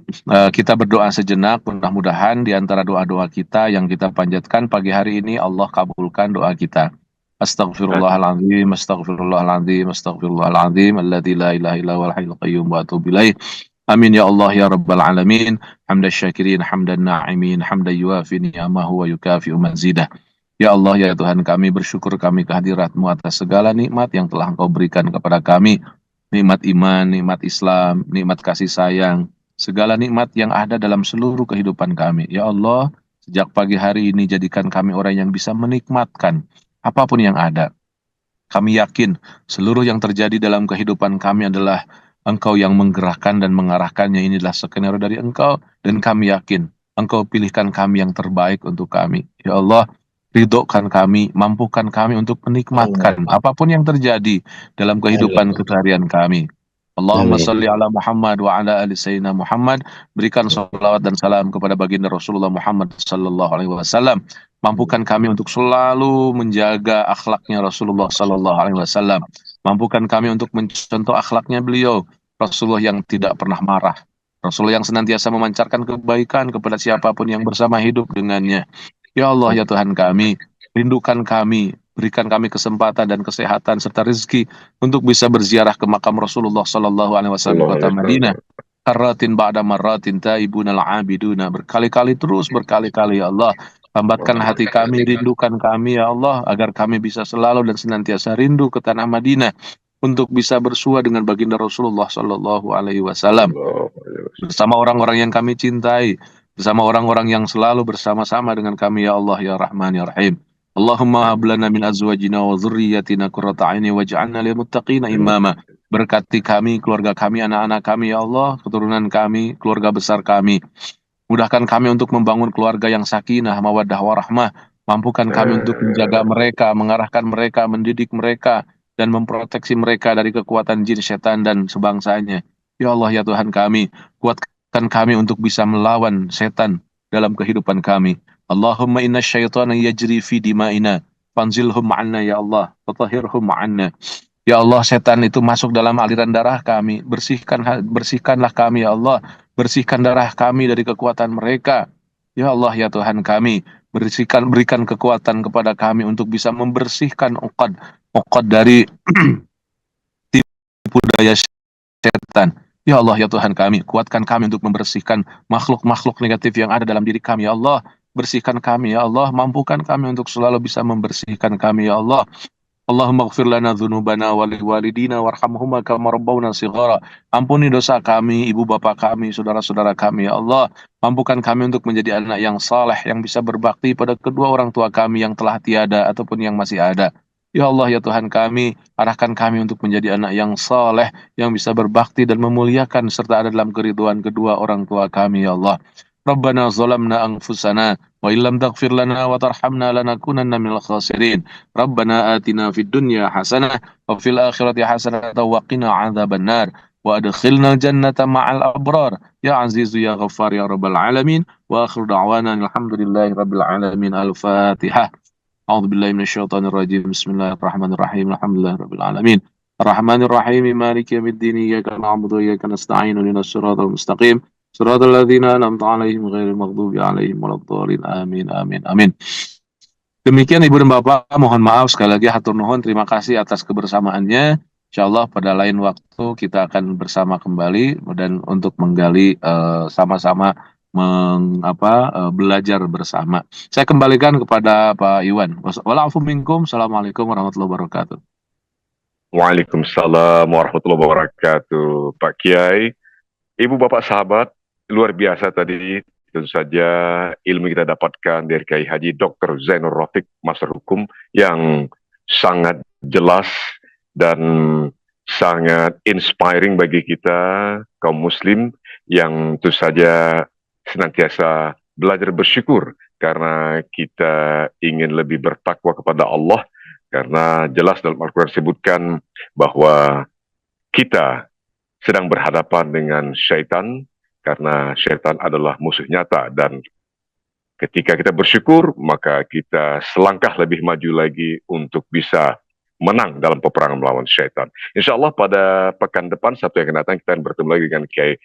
kita berdoa sejenak, mudah-mudahan di antara doa-doa kita yang kita panjatkan pagi hari ini Allah kabulkan doa kita. Astaghfirullahaladzim, astaghfirullahaladzim, astaghfirullahaladzim, alladzi la ilaha illa huwal hayyul qayyum wa atubu ilaih. Amin ya Allah ya Rabbal Alamin. Hamdan syakirin, hamdan na'imin, hamdan yuafi ni'amahu wa yukafi'u mazidah. Ya Allah ya Tuhan kami, bersyukur kami kehadirat-Mu atas segala nikmat yang telah Engkau berikan kepada kami. Nikmat iman, nikmat Islam, nikmat kasih sayang, segala nikmat yang ada dalam seluruh kehidupan kami. Ya Allah, sejak pagi hari ini jadikan kami orang yang bisa menikmatkan apapun yang ada. Kami yakin seluruh yang terjadi dalam kehidupan kami adalah Engkau yang menggerakkan dan mengarahkannya, ini adalah skenario dari Engkau, dan kami yakin Engkau pilihkan kami yang terbaik untuk kami. Ya Allah, ridhokan kami, mampukan kami untuk menikmatkan apapun yang terjadi dalam kehidupan keseharian kami. Allahumma salli ala Muhammad wa ala ali sayyidina Muhammad. Berikan salawat dan salam kepada baginda Rasulullah Muhammad sallallahu alaihi wasallam. Mampukan kami untuk selalu menjaga akhlaknya Rasulullah sallallahu alaihi wasallam. Mampukan kami untuk mencontoh akhlaknya beliau, Rasulullah yang tidak pernah marah, Rasulullah yang senantiasa memancarkan kebaikan kepada siapapun yang bersama hidup dengannya. Ya Allah ya Tuhan kami, rindukan kami, berikan kami kesempatan dan kesehatan serta rezeki untuk bisa berziarah ke makam Rasulullah sallallahu alaihi wasallam kota Madinah. Karratin ba'da marratin taibunal abiduna, berkali-kali terus berkali-kali ya Allah. Lambatkan hati kami, rindukan kami ya Allah, agar kami bisa selalu dan senantiasa rindu ke tanah Madinah untuk bisa bersua dengan baginda Rasulullah sallallahu alaihi wasallam bersama orang-orang yang kami cintai, bersama orang-orang yang selalu bersama-sama dengan kami ya Allah ya Rahman ya Rahim. Allahumma hab lana min azwajina wa dzurriyyatina qurrata a'yun waj'alna lil muttaqina imama. Berkati kami, keluarga kami, anak-anak kami ya Allah, keturunan kami, keluarga besar kami. Mudahkan kami untuk membangun keluarga yang sakinah, mawaddah, warahmah. Mampukan kami untuk menjaga mereka, mengarahkan mereka, mendidik mereka, dan memproteksi mereka dari kekuatan jin, setan, dan sebangsanya. Ya Allah, ya Tuhan kami, kuatkan kami untuk bisa melawan setan dalam kehidupan kami. Allahumma inna syaitana yajri fi dima'ina, fanzilhum ma'anna ya Allah, fatahhirhum ma'anna. Ya Allah, setan itu masuk dalam aliran darah kami. Bersihkanlah kami, ya Allah. Bersihkan darah kami dari kekuatan mereka. Ya Allah, ya Tuhan kami. Berikan kekuatan kepada kami untuk bisa membersihkan uqad dari tipu daya setan. Ya Allah, ya Tuhan kami. Kuatkan kami untuk membersihkan makhluk-makhluk negatif yang ada dalam diri kami, ya Allah. Bersihkan kami, ya Allah. Mampukan kami untuk selalu bisa membersihkan kami, ya Allah. Allahumma ighfir lana dzunubana wa liwalidina warhamhuma kama rabbawna shighara. Ampuni dosa kami, ibu bapak kami, saudara-saudara kami, ya Allah. Mampukan kami untuk menjadi anak yang saleh, yang bisa berbakti pada kedua orang tua kami yang telah tiada ataupun yang masih ada. Ya Allah, ya Tuhan kami, arahkan kami untuk menjadi anak yang saleh, yang bisa berbakti dan memuliakan serta ada dalam keridhaan kedua orang tua kami, ya Allah. Rabbana zalamna anfusana wa illam taghfir lana wa tarhamna lanakunanna minal khasirin. Rabbana atina fid dunya hasanah wa fil akhirati hasanah wa qina adzabannar wa adkhilna jannata ma'al abrar ya azizu ya ghaffar ya rabbal alamin wa akhiru da'wana alhamdulillahi rabbil alamin. Al-Fatihah. A'udzu billahi minasyaitonir rajim. Bismillahirrahmanirrahim. Alhamdulillahi rabbil alamin. Arrahmanir rahim. Maliki yaumiddin. Iyyaka na'budu wa iyyaka nasta'in. Ihdinas siratal mustaqim. Siratal ladzina an'amta 'alaihim ghairil maghdubi 'alaihim waladdallin. Amin amin amin. Demikian Ibu dan Bapak, mohon maaf sekali lagi hatur nuhun, terima kasih atas kebersamaannya. Insyaallah pada lain waktu kita akan bersama kembali dan untuk menggali sama-sama belajar bersama. Saya kembalikan kepada Pak Iwan. Wa'alaikum minkum. Assalamualaikum warahmatullahi wabarakatuh. Waalaikumsalam warahmatullahi wabarakatuh. Pak Kiai, Ibu Bapak sahabat, luar biasa tadi. Tentu saja ilmu kita dapatkan dari Kiai Haji Dr. Zainur Rafiq, Master Hukum, yang sangat jelas dan sangat inspiring bagi kita, kaum muslim, yang tentu saja senantiasa belajar bersyukur karena kita ingin lebih bertakwa kepada Allah, karena jelas dalam Al-Quran disebutkan bahwa kita sedang berhadapan dengan syaitan, karena syaitan adalah musuh nyata, dan ketika kita bersyukur, maka kita selangkah lebih maju lagi untuk bisa menang dalam peperangan melawan syaitan. Insya Allah pada pekan depan, Sabtu yang akan datang, kita akan bertemu lagi dengan Kiai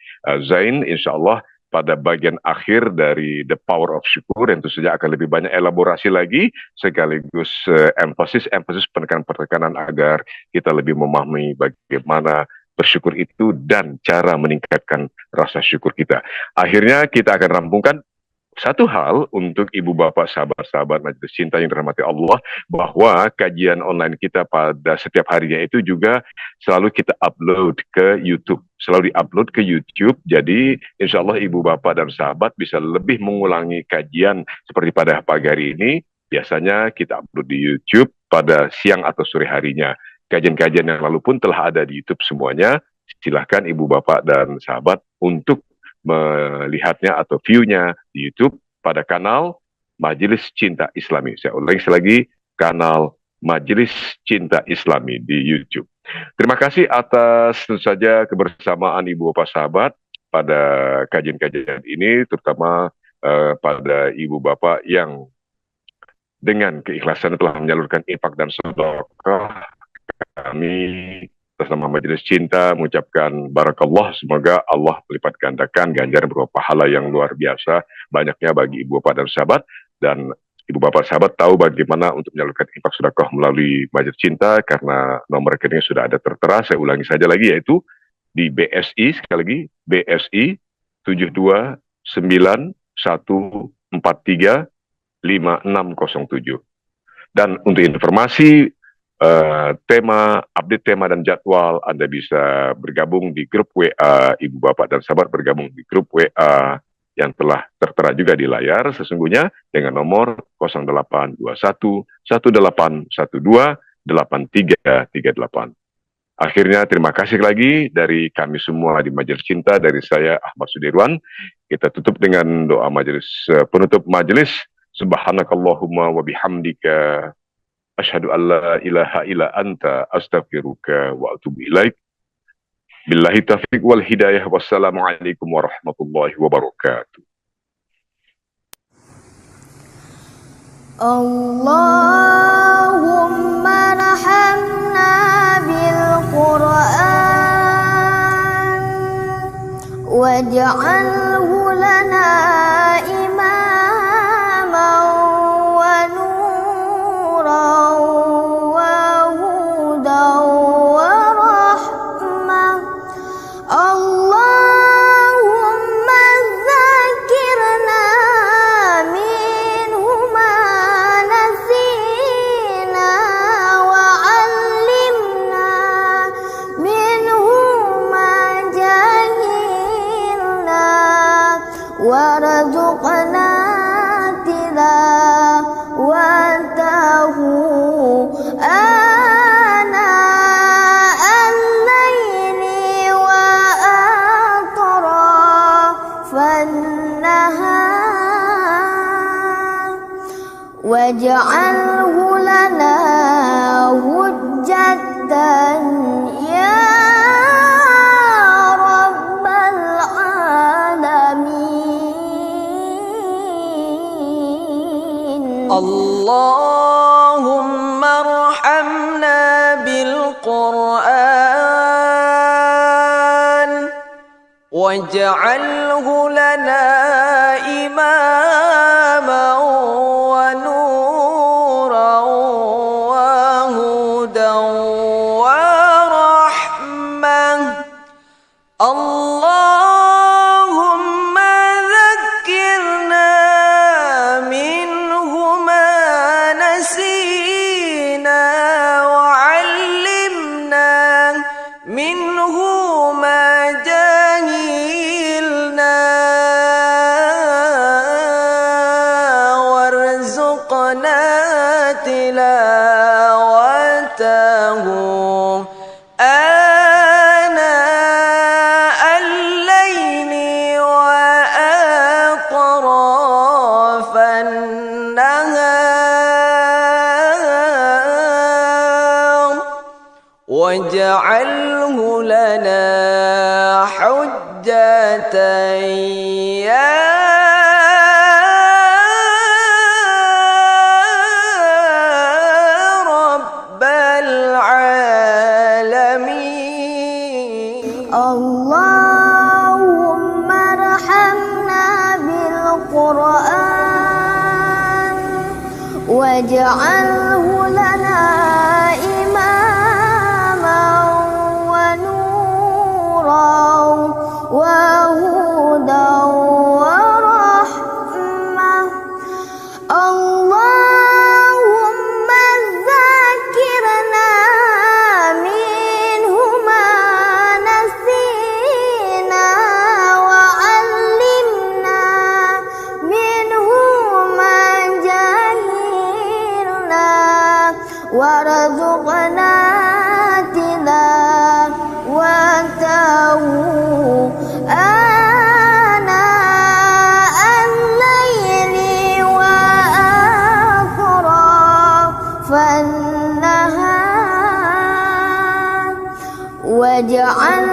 Zain, insya Allah pada bagian akhir dari The Power of Syukur, yang tentu saja akan lebih banyak elaborasi lagi, sekaligus emphasis penekanan agar kita lebih memahami bagaimana bersyukur itu dan cara meningkatkan rasa syukur kita. Akhirnya kita akan rampungkan satu hal untuk ibu bapak sahabat-sahabat Majelis Cinta yang dirahmati Allah, bahwa kajian online kita pada setiap harinya itu juga selalu kita upload ke YouTube. Selalu di-upload ke YouTube, jadi insya Allah ibu bapak dan sahabat bisa lebih mengulangi kajian seperti pada pagi hari ini. Biasanya kita upload di YouTube pada siang atau sore harinya. Kajian-kajian yang lalu pun telah ada di YouTube semuanya. Silahkan ibu bapak dan sahabat untuk melihatnya atau view-nya di YouTube pada kanal Majelis Cinta Islami. Saya ulangi lagi, kanal Majelis Cinta Islami di YouTube. Terima kasih atas tentu saja kebersamaan ibu bapak sahabat pada kajian-kajian ini, terutama pada ibu bapak yang dengan keikhlasan telah menyalurkan infak dan sedekah. Kami atas nama Majelis Cinta mengucapkan barakallah, semoga Allah melipat gandakan ganjaran berupa pahala yang luar biasa banyaknya bagi ibu bapak dan sahabat. Dan ibu bapak sahabat tahu bagaimana untuk menyalurkan infak sedekah melalui Majelis Cinta, karena nomor rekening sudah ada tertera. Saya ulangi saja lagi, yaitu di BSI, sekali lagi BSI 7291435607. Dan untuk informasi update tema dan jadwal, Anda bisa bergabung di grup WA ibu bapak dan sahabat, bergabung di grup WA yang telah tertera juga di layar sesungguhnya dengan nomor 0821 1812 8338. Akhirnya terima kasih lagi dari kami semua di Majelis Cinta, dari saya Ahmad Sudirwan, Kita tutup dengan doa majelis penutup majelis. Subhanakallahumma wa bihamdika asyhadu an la ilaha illa anta astaghfiruka wa atubu ilaik. Billahi taufiq wal hidayah. Wassalamualaikum warahmatullahi wabarakatuh. Allahumma rahamna bil Qur'an waj'alhu lana imaman wa nuran wa hudan wa rahmah. Allahumma dzakirna minhu ma nasina wa 'allimna minhu ma jahilna warzuqna tilawatahu ana al-laili wa atrafan nahar waj'alhu lana hujjatan ya rabbal alamin. Allahumma arhamna bil Qur'an waj'alhu lana imaman wa nuran wa hudan wa rahmah. Allahumma dhakkirna minhu ma nasina wa 'allimna minhu ma jahilna warzuqna tilawatahu ana al-laili wa atrafan nahar waj'alhu lana hujjatan ya rabbal alamin. Allahumma arhamna bil Qur'an waj'alhu lana imaman wa nuran wa hudan wa rahmah. Allahumma dzakirna minhu ma nasina wa 'allimna minhu ma jahilna warzuqna tilawatahu ana al-laili wa atrafan nahar waj'al